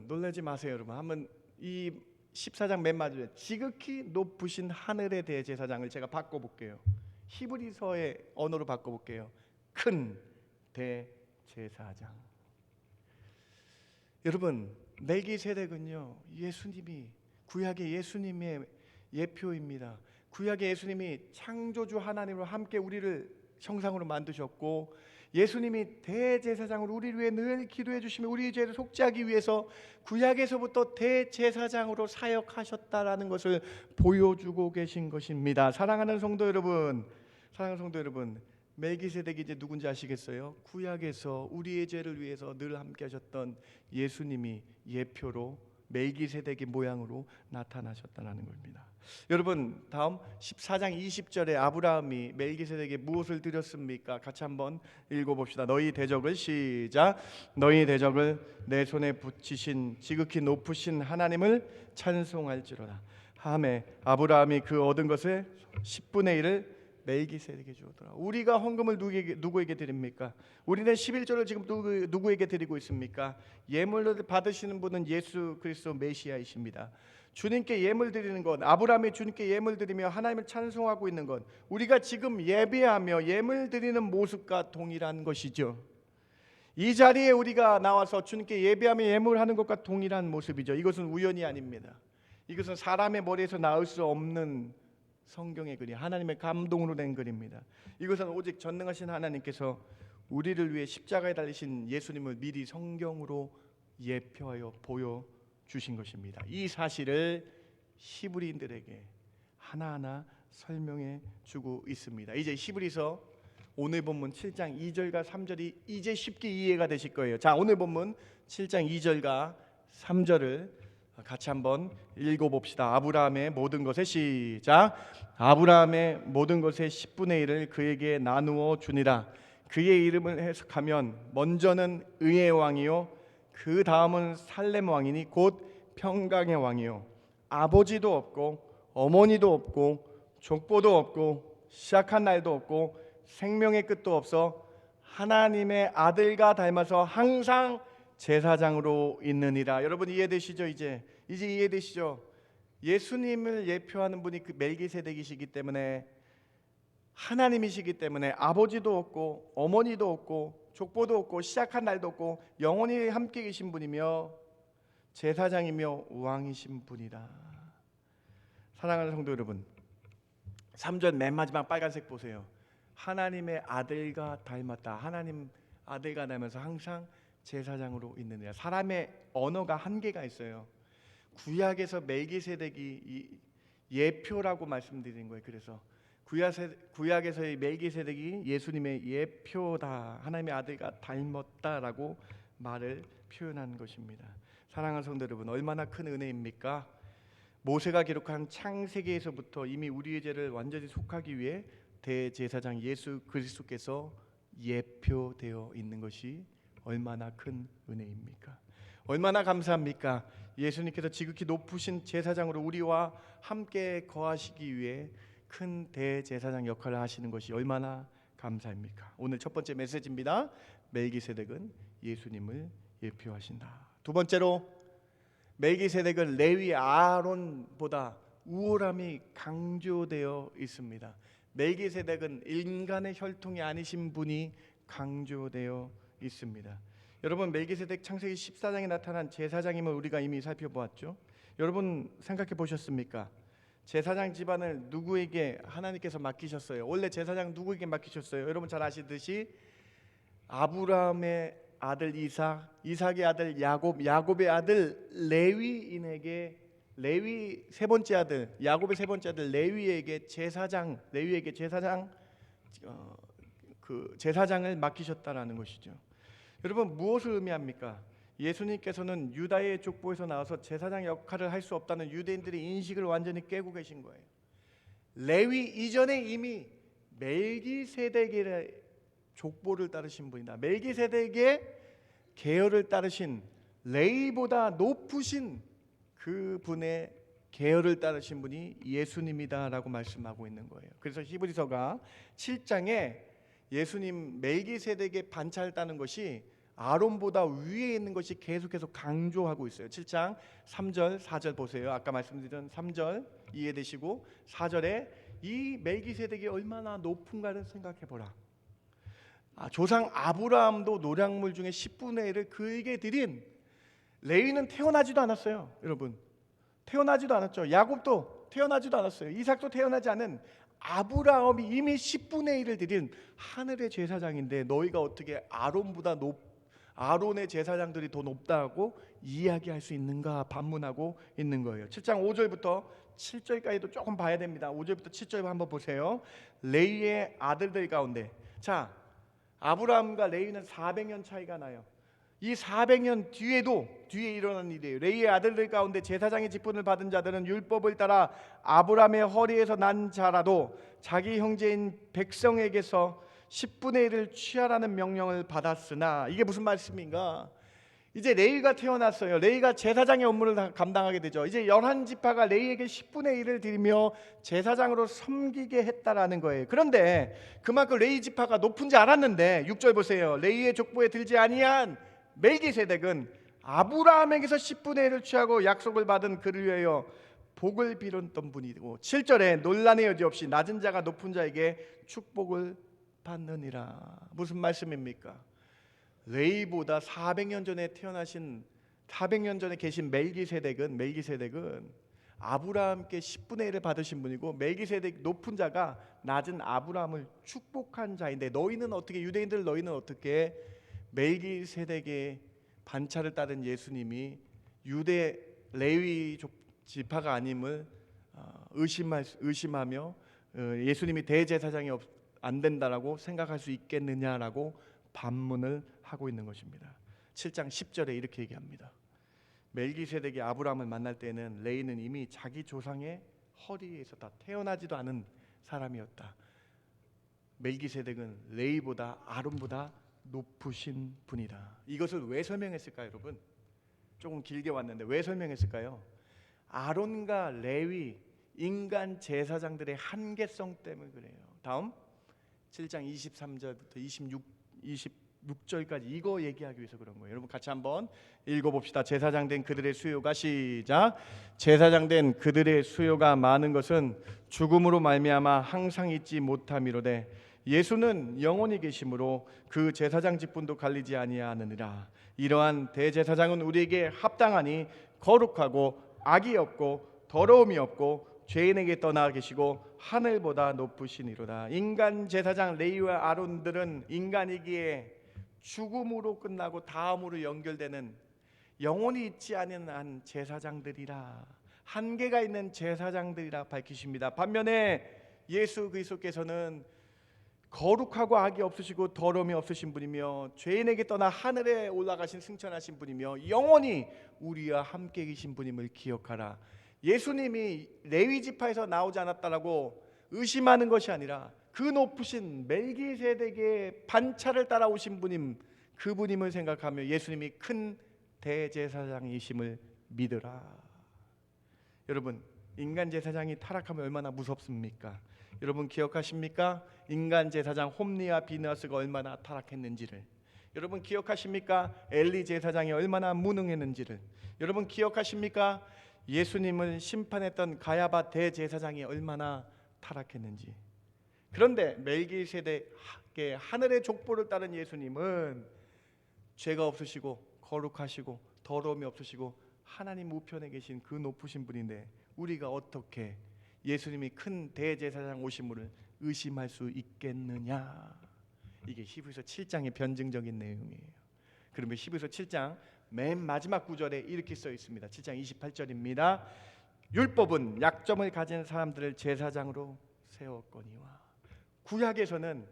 놀라지 마세요. 여러분 한번 이 14장 맨 마지막에 지극히 높으신 하늘의 대제사장을 제가 바꿔볼게요. 히브리서의 언어로 바꿔볼게요. 큰 대제사장. 여러분 멜기세덱은요 예수님이 구약의 예수님의 예표입니다. 구약의 예수님이 창조주 하나님으로 함께 우리를 형상으로 만드셨고, 예수님이 대제사장으로 우리를 위해 늘 기도해 주시며 우리의 죄를 속죄하기 위해서 구약에서부터 대제사장으로 사역하셨다라는 것을 보여주고 계신 것입니다. 사랑하는 성도 여러분, 멜기세덱이 이제 누군지 아시겠어요? 구약에서 우리의 죄를 위해서 늘 함께 하셨던 예수님이 예표로 멜기세덱의 모양으로 나타나셨다는 겁니다. 여러분, 다음 14장 20절에 아브라함이 멜기세덱에게 무엇을 드렸습니까? 같이 한번 읽어봅시다. 너희 대적을 시작. 너희 대적을 내 손에 붙이신 지극히 높으신 하나님을 찬송할지로다. 하매 아브라함이 그 얻은 것의 10분의 1을 멜기세덱에게 주었더라. 우리가 헌금을 누구에게 드립니까? 우리는 11조를 지금 누구에게 드리고 있습니까? 예물을 받으시는 분은 예수 그리스도 메시아이십니다. 주님께 예물 드리는 것, 아브라함이 주님께 예물 드리며 하나님을 찬송하고 있는 것, 우리가 지금 예배하며 예물 드리는 모습과 동일한 것이죠. 이 자리에 우리가 나와서 주님께 예배하며 예물하는 것과 동일한 모습이죠. 이것은 우연이 아닙니다. 이것은 사람의 머리에서 나올 수 없는 성경의 글이 하나님의 감동으로 된 글입니다. 이것은 오직 전능하신 하나님께서 우리를 위해 십자가에 달리신 예수님을 미리 성경으로 예표하여 보여주신 것입니다. 이 사실을 히브리인들에게 하나하나 설명해 주고 있습니다. 이제 히브리서 오늘 본문 7장 2절과 3절이 이제 쉽게 이해가 되실 거예요. 자, 오늘 본문 7장 2절과 3절을 같이 한번 읽어봅시다. 아브라함의 모든 것의 시작. 아브라함의 모든 것의 10분의 1을 그에게 나누어 주니라. 그의 이름을 해석하면 먼저는 의의 왕이요 그 다음은 살렘 왕이니 곧 평강의 왕이요 아버지도 없고 어머니도 없고 족보도 없고 시작한 날도 없고 생명의 끝도 없어 하나님의 아들과 닮아서 항상 제사장으로 있느니라. 여러분 이해되시죠? 이제 이해되시죠? 예수님을 예표하는 분이 그 멜기세덱이시기 때문에, 하나님이시기 때문에 아버지도 없고 어머니도 없고 족보도 없고 시작한 날도 없고 영원히 함께 계신 분이며 제사장이며 왕이신 분이다. 사랑하는 성도 여러분, 3절 맨 마지막 빨간색 보세요. 하나님의 아들과 닮았다. 하나님 아들과 닮아서 항상 제사장으로 있느니라. 사람의 언어가 한계가 있어요. 구약에서 멜기세덱이 예표라고 말씀드린 거예요. 그래서 구약에서의 멜기세덱이 예수님의 예표다, 하나님의 아들과 닮았다라고 말을 표현한 것입니다. 사랑하는 성도 여러분, 얼마나 큰 은혜입니까? 모세가 기록한 창세기에서부터 이미 우리의 죄를 완전히 속하기 위해 대제사장 예수 그리스도께서 예표되어 있는 것이 얼마나 큰 은혜입니까? 얼마나 감사합니까? 예수님께서 지극히 높으신 제사장으로 우리와 함께 거하시기 위해 큰 대제사장 역할을 하시는 것이 얼마나 감사합니까? 오늘 첫 번째 메시지입니다. 멜기세덱은 예수님을 예표하신다. 두 번째로, 멜기세덱은 레위 아론보다 우월함이 강조되어 있습니다. 멜기세덱은 인간의 혈통이 아니신 분이 강조되어 있습니다. 여러분, 멜기세덱 창세기 14장에 나타난 제사장임을 우리가 이미 살펴보았죠. 여러분 생각해 보셨습니까? 제사장 집안을 누구에게 하나님께서 맡기셨어요? 원래 제사장 누구에게 맡기셨어요? 여러분 잘 아시듯이 아브라함의 아들 이삭, 이삭의 아들 야곱, 야곱의 아들 레위인에게, 레위 세 번째 아들, 야곱의 세 번째 아들 레위에게 제사장, 제사장을 맡기셨다라는 것이죠. 여러분 무엇을 의미합니까? 예수님께서는 유다의 족보에서 나와서 제사장 역할을 할 수 없다는 유대인들의 인식을 완전히 깨고 계신 거예요. 레위 이전에 이미 멜기세덱의 족보를 따르신 분이다. 멜기세덱의 계열을 따르신, 레위보다 높으신 그 분의 계열을 따르신 분이 예수님이다라고 말씀하고 있는 거예요. 그래서 히브리서가 7장에 예수님 멜기세덱의 반차를 따는 것이 아론보다 위에 있는 것이 계속해서 강조하고 있어요. 7장 3절 4절 보세요. 아까 말씀드린 3절 이해되시고 4절에 이 멜기세덱이 얼마나 높은가를 생각해 보라. 조상 아브라함도 노량물 중에 10분의 1을 그에게 드린, 레위는 태어나지도 않았어요. 여러분 태어나지도 않았죠. 야곱도 태어나지도 않았어요. 이삭도 태어나지 않은 아브라함이 이미 10분의 1을 드린 하늘의 제사장인데 너희가 어떻게 아론의 제사장들이 더 높다고 이야기할 수 있는가 반문하고 있는 거예요. 7장 5절부터 7절까지도 조금 봐야 됩니다. 5절부터 7절 한번 보세요. 레위의 아들들 가운데, 자, 아브라함과 레위는 400년 차이가 나요. 이 400년 뒤에 일어난 일이에요. 레위의 아들들 가운데 제사장의 직분을 받은 자들은 율법을 따라 아브라함의 허리에서 난 자라도 자기 형제인 백성에게서 10분의 1을 취하라는 명령을 받았으나, 이게 무슨 말씀인가? 이제 레위가 태어났어요. 레위가 제사장의 업무를 감당하게 되죠. 이제 11지파가 레위에게 10분의 1을 드리며 제사장으로 섬기게 했다라는 거예요. 그런데 그만큼 레위 지파가 높은 줄 알았는데 6절 보세요. 레위의 족보에 들지 아니한 멜기세덱은 아브라함에게서 10분의 1을 취하고 약속을 받은 그를 위하여 복을 빌었던 분이고, 7절에 논란의 여지 없이 낮은 자가 높은 자에게 축복을 받느니라. 무슨 말씀입니까? 레위보다 400년 전에 태어나신 400년 전에 계신 멜기세덱은 아브라함께 10분의 1을 받으신 분이고, 멜기세덱 높은 자가 낮은 아브라함을 축복한 자인데, 너희는 어떻게, 유대인들 너희는 어떻게 멜기세덱의 반차를 따른 예수님이 유대 레위 지파가 아님을 의심하며 예수님이 대제사장이 안 된다라고 생각할 수 있겠느냐라고 반문을 하고 있는 것입니다. 7장 10절에 이렇게 얘기합니다. 멜기세덱이 아브라함을 만날 때는 레위는 이미 자기 조상의 허리에 있었다. 태어나지도 않은 사람이었다. 멜기세덱은 레위보다 아론보다 높으신 분이다. 이것을 왜 설명했을까요, 여러분? 조금 길게 왔는데 왜 설명했을까요? 아론과 레위 인간 제사장들의 한계성 때문에 그래요. 다음 7장 23절부터 26절까지 이거 얘기하기 위해서 그런 거예요. 여러분 같이 한번 읽어봅시다. 제사장 된 그들의 수요가, 시작. 제사장 된 그들의 수요가 많은 것은 죽음으로 말미암아 항상 있지 못함이로되 예수는 영원히 계심으로 그 제사장 직분도 갈리지 아니하느니라. 이러한 대제사장은 우리에게 합당하니 거룩하고 악이 없고 더러움이 없고 죄인에게 떠나 계시고 하늘보다 높으시니로다. 인간 제사장 레위와 아론들은 인간이기에 죽음으로 끝나고 다음으로 연결되는 영원히 있지 않은 한 제사장들이라, 한계가 있는 제사장들이라 밝히십니다. 반면에 예수 그리스도께서는 거룩하고 악이 없으시고 더러움이 없으신 분이며 죄인에게 떠나 하늘에 올라가신 승천하신 분이며 영원히 우리와 함께 계신 분임을 기억하라. 예수님이 레위 지파에서 나오지 않았다라고 의심하는 것이 아니라 그 높으신 멜기세덱의 반차를 따라오신 분임, 그분임을 생각하며 예수님이 큰 대제사장이심을 믿으라. 여러분, 인간 제사장이 타락하면 얼마나 무섭습니까? 여러분 기억하십니까? 인간 제사장 홈리와 비느하스가 얼마나 타락했는지를. 여러분 기억하십니까? 엘리 제사장이 얼마나 무능했는지를. 여러분 기억하십니까? 예수님을 심판했던 가야바 대제사장이 얼마나 타락했는지. 그런데 멜기세덱의 하늘의 족보를 따른 예수님은 죄가 없으시고 거룩하시고 더러움이 없으시고 하나님 우편에 계신 그 높으신 분인데 우리가 어떻게 예수님이 큰 대제사장 오심을 의심할 수 있겠느냐. 이게 히브리서 7장의 변증적인 내용이에요. 그러면 히브리서 7장 맨 마지막 구절에 이렇게 써 있습니다. 7장 28절입니다. 율법은 약점을 가진 사람들을 제사장으로 세웠거니와. 구약에서는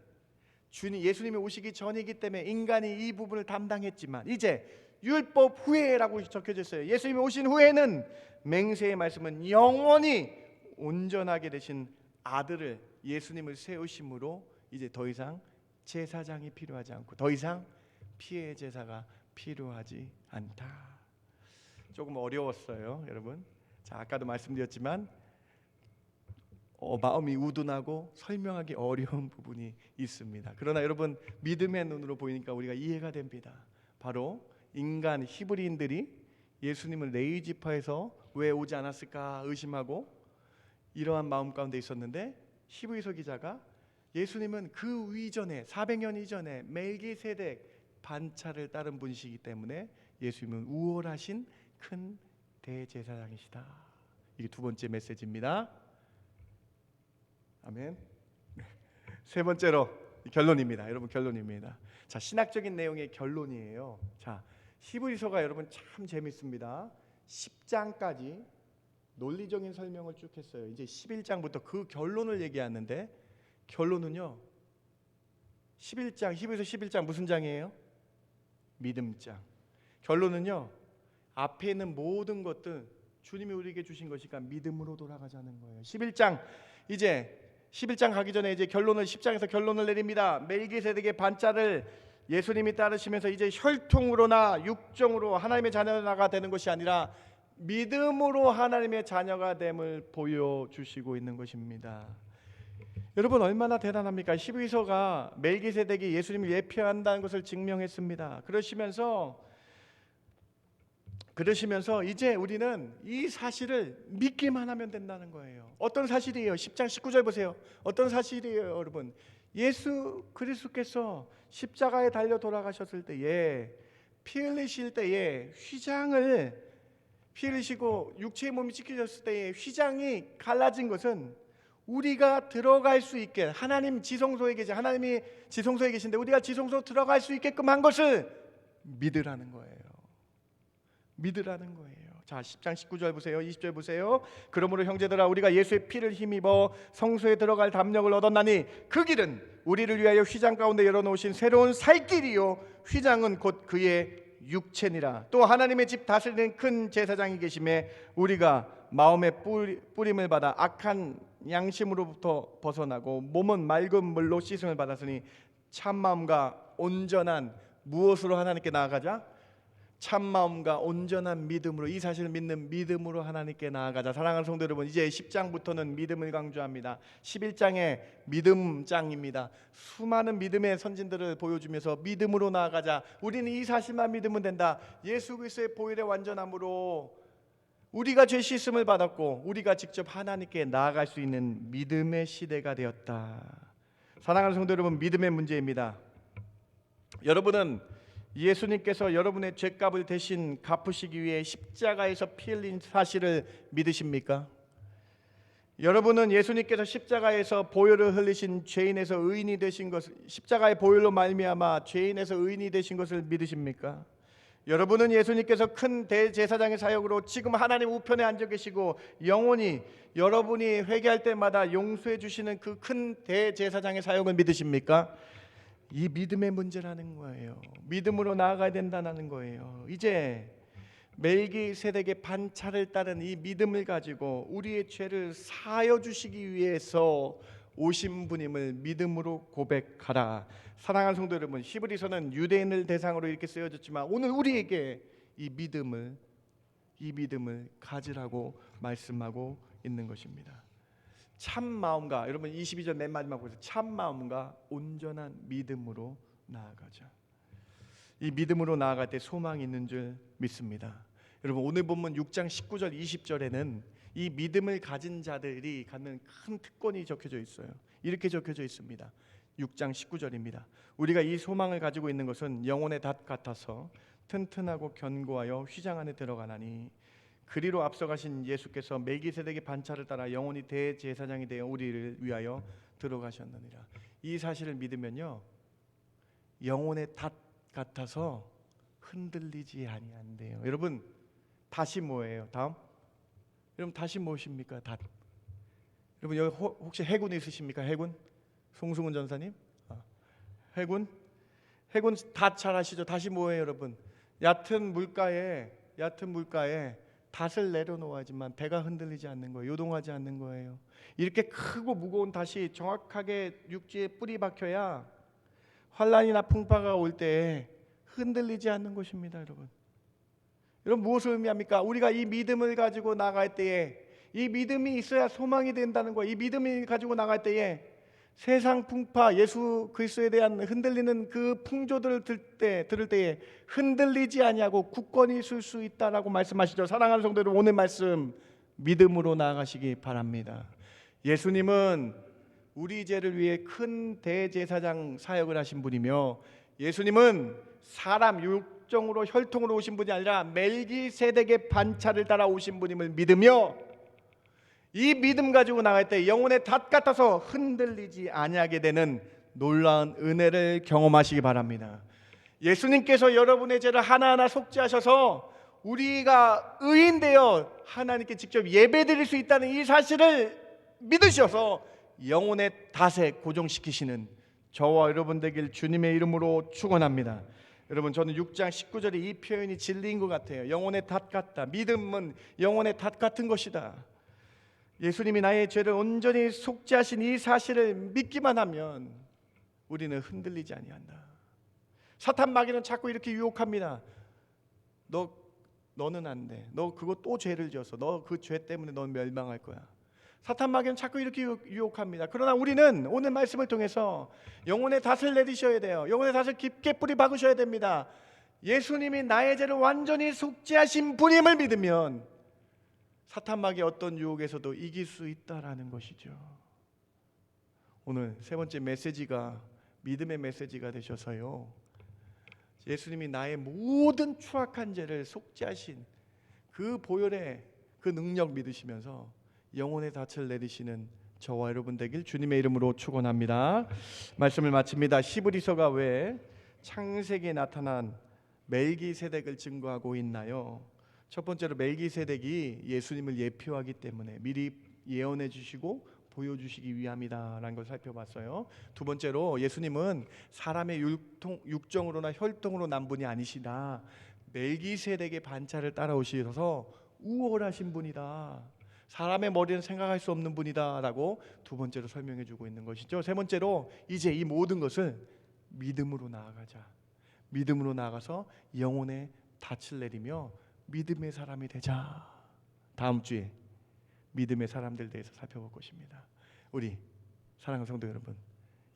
예수님이 오시기 전이기 때문에 인간이 이 부분을 담당했지만 이제 율법 후에라고 적혀져 있어요. 예수님이 오신 후에는 맹세의 말씀은 영원히 온전하게 되신 아들을 예수님을 세우심으로 이제 더 이상 제사장이 필요하지 않고 더 이상 피해 제사가 필요하지 않다. 조금 어려웠어요, 여러분. 자, 아까도 말씀드렸지만 마음이 우둔하고 설명하기 어려운 부분이 있습니다. 그러나 여러분 믿음의 눈으로 보이니까 우리가 이해가 됩니다. 바로 인간 히브리인들이 예수님을 레위 지파에서 왜 오지 않았을까 의심하고 이러한 마음 가운데 있었는데 히브리서 기자가 예수님은 그 이전에 400년 이전에 멜기세덱 반차를 따른 분이시기 때문에 예수님은 우월하신 큰 대제사장이시다. 이게 두 번째 메시지입니다. 아멘. 세 번째로 결론입니다. 여러분 결론입니다. 자, 신학적인 내용의 결론이에요. 자, 히브리서가 여러분 참 재밌습니다. 10장까지 논리적인 설명을 쭉 했어요. 이제 11장부터 그 결론을 얘기하는데 결론은요. 11장, 히브리서 11장 무슨 장이에요? 믿음장. 결론은요, 앞에 있는 모든 것들 주님이 우리에게 주신 것이니까 믿음으로 돌아가자는 거예요. 11장, 이제 11장 가기 전에 이제 결론을 10장에서 결론을 내립니다. 멜기세덱의 반차를 예수님이 따르시면서 이제 혈통으로나 육정으로 하나님의 자녀가 되는 것이 아니라 믿음으로 하나님의 자녀가 됨을 보여주시고 있는 것입니다. 여러분 얼마나 대단합니까? 히브리서가 멜기세덱이 예수님을 예표한다는 것을 증명했습니다. 그러시면서 이제 우리는 이 사실을 믿기만 하면 된다는 거예요. 어떤 사실이에요? 10장 19절 보세요. 어떤 사실이에요, 여러분? 예수 그리스도께서 십자가에 달려 돌아가셨을 때에 피 흘리실 때에 휘장을 피 흘리시고 육체의 몸이 찢겨졌을 때에 휘장이 갈라진 것은 우리가 들어갈 수 있게, 하나님이 지성소에 계신데 우리가 지성소 들어갈 수 있게끔 한 것을 믿으라는 거예요. 믿으라는 거예요. 자, 10장 19절 보세요. 20절 보세요. 그러므로 형제들아, 우리가 예수의 피를 힘입어 성소에 들어갈 담력을 얻었나니 그 길은 우리를 위하여 휘장 가운데 열어놓으신 새로운 살 길이요 휘장은 곧 그의 육체니라. 또 하나님의 집 다스리는 큰 제사장이 계심에 우리가 마음의 뿌림을 받아 악한 양심으로부터 벗어나고 몸은 맑은 물로 씻음을 받았으니 참마음과 온전한 무엇으로 하나님께 나아가자? 참마음과 온전한 믿음으로, 이 사실을 믿는 믿음으로 하나님께 나아가자. 사랑하는 성도 여러분, 이제 10장부터는 믿음을 강조합니다. 11장의 믿음장입니다. 수많은 믿음의 선진들을 보여주면서 믿음으로 나아가자. 우리는 이 사실만 믿으면 된다. 예수 그리스도의 보혈의 완전함으로 우리가 죄 씻음을 받았고 우리가 직접 하나님께 나아갈 수 있는 믿음의 시대가 되었다. 사랑하는 성도 여러분, 믿음의 문제입니다. 여러분은 예수님께서 여러분의 죄값을 대신 갚으시기 위해 십자가에서 피 흘린 사실을 믿으십니까? 여러분은 예수님께서 십자가에서 보혈을 흘리신 죄인에서 의인이 되신 것, 십자가의 보혈로 말미암아 죄인에서 의인이 되신 것을 믿으십니까? 여러분은 예수님께서 큰 대제사장의 사역으로 지금 하나님 우편에 앉아 계시고 영원히 여러분이 회개할 때마다 용서해 주시는 그 큰 대제사장의 사역을 믿으십니까? 이 믿음의 문제라는 거예요. 믿음으로 나아가야 된다는 거예요. 이제 멜기세덱의 반차를 따른 이 믿음을 가지고 우리의 죄를 사하여 주시기 위해서 오신 분임을 믿음으로 고백하라. 사랑하는 성도 여러분, 히브리서는 유대인을 대상으로 이렇게 쓰여졌지만 오늘 우리에게 이 믿음을 가지라고 말씀하고 있는 것입니다. 참 마음과, 여러분 22절 맨 마지막 보세요. 참 마음과 온전한 믿음으로 나아가자. 이 믿음으로 나아갈 때 소망이 있는 줄 믿습니다. 여러분 오늘 본문 6장 19절 20절에는 이 믿음을 가진 자들이 갖는 큰 특권이 적혀져 있어요. 이렇게 적혀져 있습니다. 6장 19절입니다. 우리가 이 소망을 가지고 있는 것은 영혼의 닷 같아서 튼튼하고 견고하여 휘장 안에 들어가나니 그리로 앞서가신 예수께서 멜기세덱의 반차를 따라 영원히 대제사장이 되어 우리를 위하여 들어가셨느니라. 이 사실을 믿으면요, 영혼의 닷 같아서 흔들리지 아니한대요. 여러분 다시 뭐예요? 다음 여러분 다시 무엇입니까? 닷. 여러분 여기 혹시 해군 있으십니까? 해군? 송승훈 전사님? 해군 닷 잘 아시죠? 닷이 뭐예요, 여러분? 얕은 물가에 닷을 내려놓아야지만 배가 흔들리지 않는 거예요. 요동하지 않는 거예요. 이렇게 크고 무거운 닷이 정확하게 육지에 뿌리 박혀야 환란이나 풍파가 올 때 흔들리지 않는 것입니다, 여러분. 여러분 무엇을 의미합니까? 우리가 이 믿음을 가지고 나갈 때에, 이 믿음이 있어야 소망이 된다는 거예요. 이 믿음을 가지고 나갈 때에 세상 풍파, 예수 그리스도에 대한 흔들리는 그 풍조들을 들을 때에 흔들리지 아니하고 굳건히 설 수 있다라고 말씀하시죠. 사랑하는 성도 여러분, 오늘 말씀 믿음으로 나아가시기 바랍니다. 예수님은 우리 죄를 위해 큰 대제사장 사역을 하신 분이며, 예수님은 사람 육정으로 혈통으로 오신 분이 아니라 멜기세덱의 반차를 따라 오신 분임을 믿으며, 이 믿음 가지고 나갈 때 영혼의 닷 같아서 흔들리지 아니하게 되는 놀라운 은혜를 경험하시기 바랍니다. 예수님께서 여러분의 죄를 하나하나 속죄하셔서 우리가 의인되어 하나님께 직접 예배드릴 수 있다는 이 사실을 믿으셔서 영혼의 닷에 고정시키시는 저와 여러분 되길 주님의 이름으로 축원합니다. 여러분, 저는 6장 19절에 이 표현이 진리인 것 같아요. 영혼의 닷 같다. 믿음은 영혼의 닷 같은 것이다. 예수님이 나의 죄를 온전히 속죄하신 이 사실을 믿기만 하면 우리는 흔들리지 아니한다. 사탄 마귀는 자꾸 이렇게 유혹합니다. 너는 안 돼. 너 그거 또 죄를 지었어. 너 그 죄 때문에 넌 멸망할 거야. 사탄 마귀는 자꾸 이렇게 유혹합니다. 그러나 우리는 오늘 말씀을 통해서 영혼의 닷을 내리셔야 돼요. 영혼의 닷을 깊게 뿌리 박으셔야 됩니다. 예수님이 나의 죄를 완전히 속죄하신 분임을 믿으면 사탄 마귀의 어떤 유혹에서도 이길 수 있다라는 것이죠. 오늘 세 번째 메시지가 믿음의 메시지가 되셔서요, 예수님이 나의 모든 추악한 죄를 속죄하신 그 보혈의 그 능력 믿으시면서 영혼의 닻을 내리시는 저와 여러분 되길 주님의 이름으로 축원합니다. 말씀을 마칩니다. 히브리서가 왜 창세기에 나타난 멜기세덱을 증거하고 있나요? 첫 번째로 멜기세덱이 예수님을 예표하기 때문에 미리 예언해 주시고 보여주시기 위함이다라는 걸 살펴봤어요. 두 번째로 예수님은 사람의 육정으로나 혈통으로 난 분이 아니시다. 멜기세덱의 반차를 따라오셔서 우월하신 분이다. 사람의 머리는 생각할 수 없는 분이다라고 두 번째로 설명해 주고 있는 것이죠. 세 번째로 이제 이 모든 것을 믿음으로 나아가자. 믿음으로 나아가서 영혼의 닻을 내리며 믿음의 사람이 되자. 다음 주에 믿음의 사람들 대해서 살펴볼 것입니다. 우리 사랑하는 성도 여러분,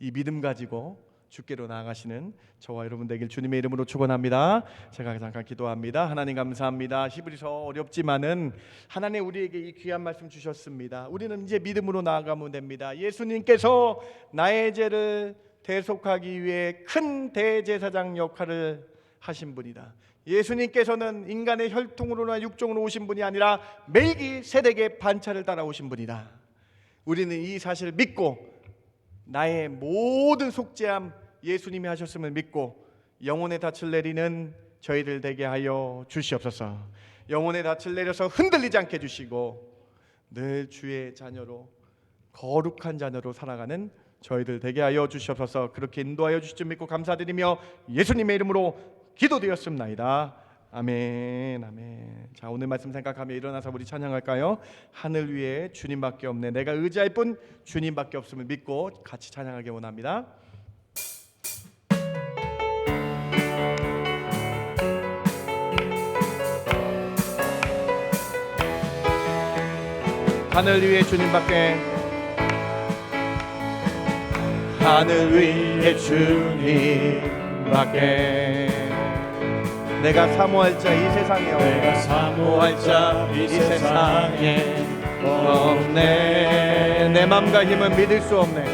이 믿음 가지고 주께로 나아가시는 저와 여러분 되길 주님의 이름으로 축원합니다. 제가 잠깐 기도합니다. 하나님 감사합니다. 히브리서 어렵지만은 하나님 우리에게 이 귀한 말씀 주셨습니다. 우리는 이제 믿음으로 나아가면 됩니다. 예수님께서 나의 죄를 대속하기 위해 큰 대제사장 역할을 하신 분이다. 예수님께서는 인간의 혈통으로나 육종으로 오신 분이 아니라 멜기세덱의 반차를 따라오신 분이다. 우리는 이 사실을 믿고 나의 모든 속죄함 예수님이 하셨음을 믿고 영혼의 닻을 내리는 저희들 되게 하여 주시옵소서. 영혼의 닻을 내려서 흔들리지 않게 해주시고 늘 주의 자녀로 거룩한 자녀로 살아가는 저희들 되게 하여 주시옵소서. 그렇게 인도하여 주실 줄 믿고 감사드리며 예수님의 이름으로 기도드렸습나이다. 아멘, 아멘. 자, 오늘 말씀 생각하며 일어나서 우리 찬양할까요? 하늘 위에 주님밖에 없네. 내가 의지할 뿐 주님밖에 없음을 믿고 같이 찬양하기 원합니다. 하늘 위에 주님밖에, 하늘 위에 주님밖에, 내가 사모할 자 이 세상에 없네. 내가 사모할 자 이 세상에 없네. 내 맘과 힘은 믿을 수 없네.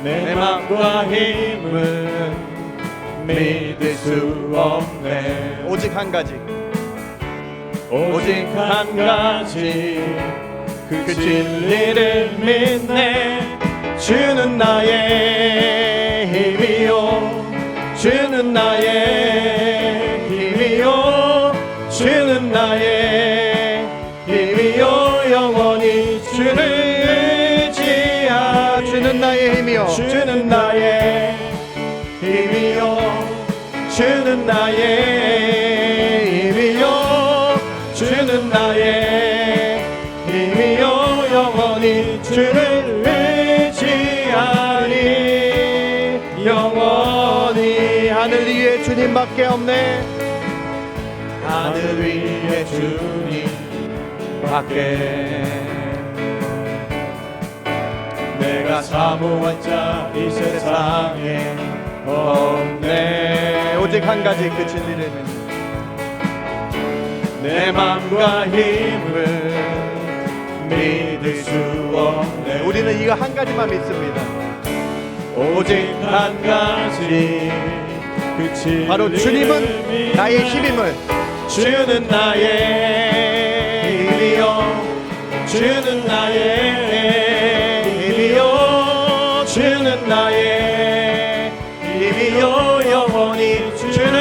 내 맘과 힘은 믿을 수 없네. 오직 한 가지, 오직 한 가지 그 진리를 믿네. 주는 나의 힘이요, 주는 나의 힘이요, 주는 나의 힘이요. 영원히 주를 의지하. 주는 나의 힘이요, 주는 나의 힘이요, 주는 나의 힘이요, 주는 나의 힘이요. 영원히 주를 의지하니. 영원히. 하늘 위에 주님밖에 없네. 하늘 위에 주님밖에. 내가 사모한 자 이 세상에 없네. 오직 한 가지 그 진리를 믿는 내 맘과 힘을 믿을 수 없네. 우리는 이거 한 가지만 믿습니다. 오직 한 가지 그 진리를 바로 주님은 나의 힘임을. 주는 나의 힘이요, 주는 나의 힘이요, 주는 나의 힘이요. 영원히 주를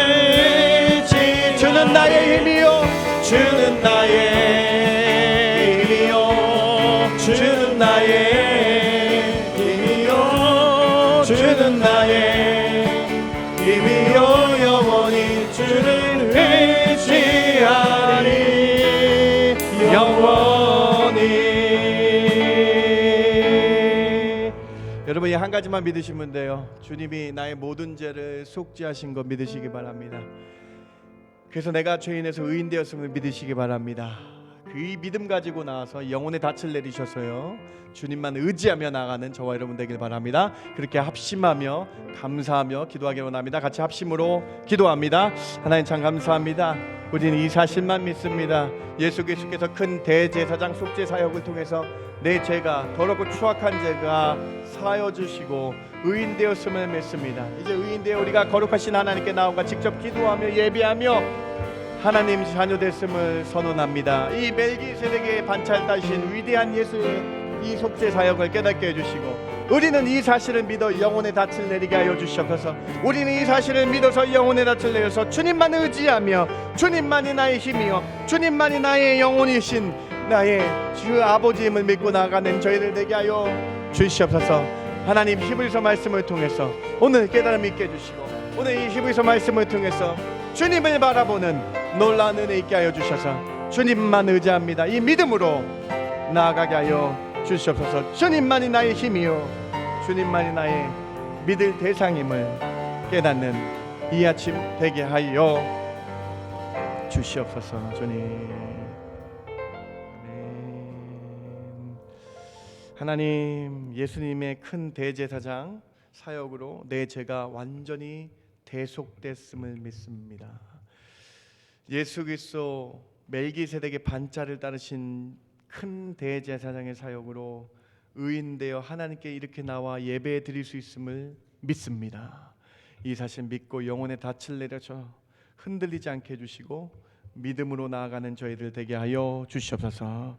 의지. 주는 나의 힘이요, 주는 나의 힘이요, 주는 나의 힘이요. 가지만 믿으시면 돼요. 주님이 나의 모든 죄를 속죄하신 거 믿으시기 바랍니다. 그래서 내가 죄인에서 의인 되었음을 믿으시기 바랍니다. 그 믿음 가지고 나와서 영혼의 닻을 내리셔서요, 주님만 의지하며 나가는 저와 여러분 되길 바랍니다. 그렇게 합심하며 감사하며 기도하기 원합니다. 같이 합심으로 기도합니다. 하나님 참 감사합니다. 우리는 이 사실만 믿습니다. 예수 그리스도께서 큰 대제사장 속죄 사역을 통해서 내 죄가, 더럽고 추악한 죄가 사하여 주시고 의인 되었음을 믿습니다. 이제 의인 되어 우리가 거룩하신 하나님께 나아가 직접 기도하며 예배하며 하나님 자녀 됐음을 선언합니다. 이 멜기세덱의 반찰 따신 위대한 예수의 이 속죄 사역을 깨닫게 해주시고, 우리는 이 사실을 믿어 영혼의 닻을 내리게 하여 주시옵소서. 우리는 이 사실을 믿어서 영혼의 닻을 내려서 주님만 의지하며, 주님만이 나의 힘이요 주님만이 나의 영혼이신 나의 주 아버지임을 믿고 나아가는 저희들 되게 하여 주시옵소서. 하나님, 히브리서 말씀을 통해서 오늘 깨달음 있게 해주시고, 오늘 이 히브리서 말씀을 통해서 주님을 바라보는 놀라운 은혜 있게 하여 주셔서 주님만 의지합니다. 이 믿음으로 나아가게 하여 주시옵소서. 주님만이 나의 힘이요 주님만이 나의 믿을 대상임을 깨닫는 이 아침 되게 하여 주시옵소서. 주님, 아멘. 하나님, 예수님의 큰 대제사장 사역으로 내 죄가 완전히 대속됐음을 믿습니다. 예수 그리스도 멜기세덱의 반차를 따르신 큰 대제사장의 사역으로 의인되어 하나님께 이렇게 나와 예배 드릴 수 있음을 믿습니다. 이 사실 믿고 영혼의 닻을 내려서 흔들리지 않게 해주시고 믿음으로 나아가는 저희들 되게 하여 주시옵소서.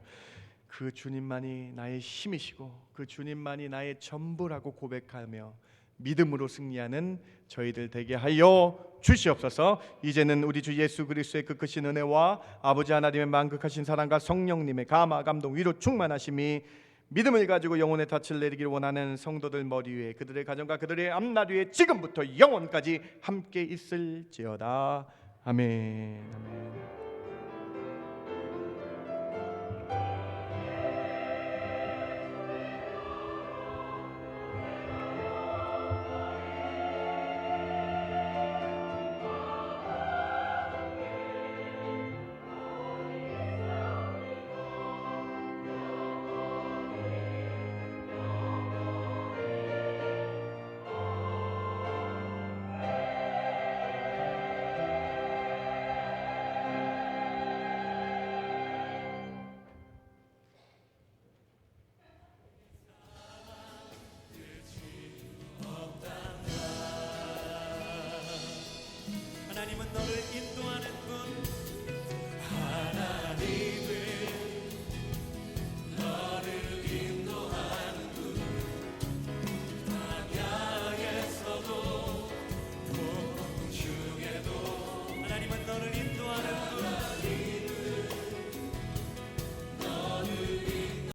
그 주님만이 나의 힘이시고 그 주님만이 나의 전부라고 고백하며 믿음으로 승리하는 저희들 되게 하여 주시옵소서. 이제는 우리 주 예수 그리스도의 그 크신 은혜와 아버지 하나님의 만극하신 사랑과 성령님의 감화 감동 위로 충만하심이 믿음을 가지고 영혼의 닻을 내리기를 원하는 성도들 머리 위에, 그들의 가정과 그들의 앞날 위에 지금부터 영원까지 함께 있을지어다. 아멘. 아멘.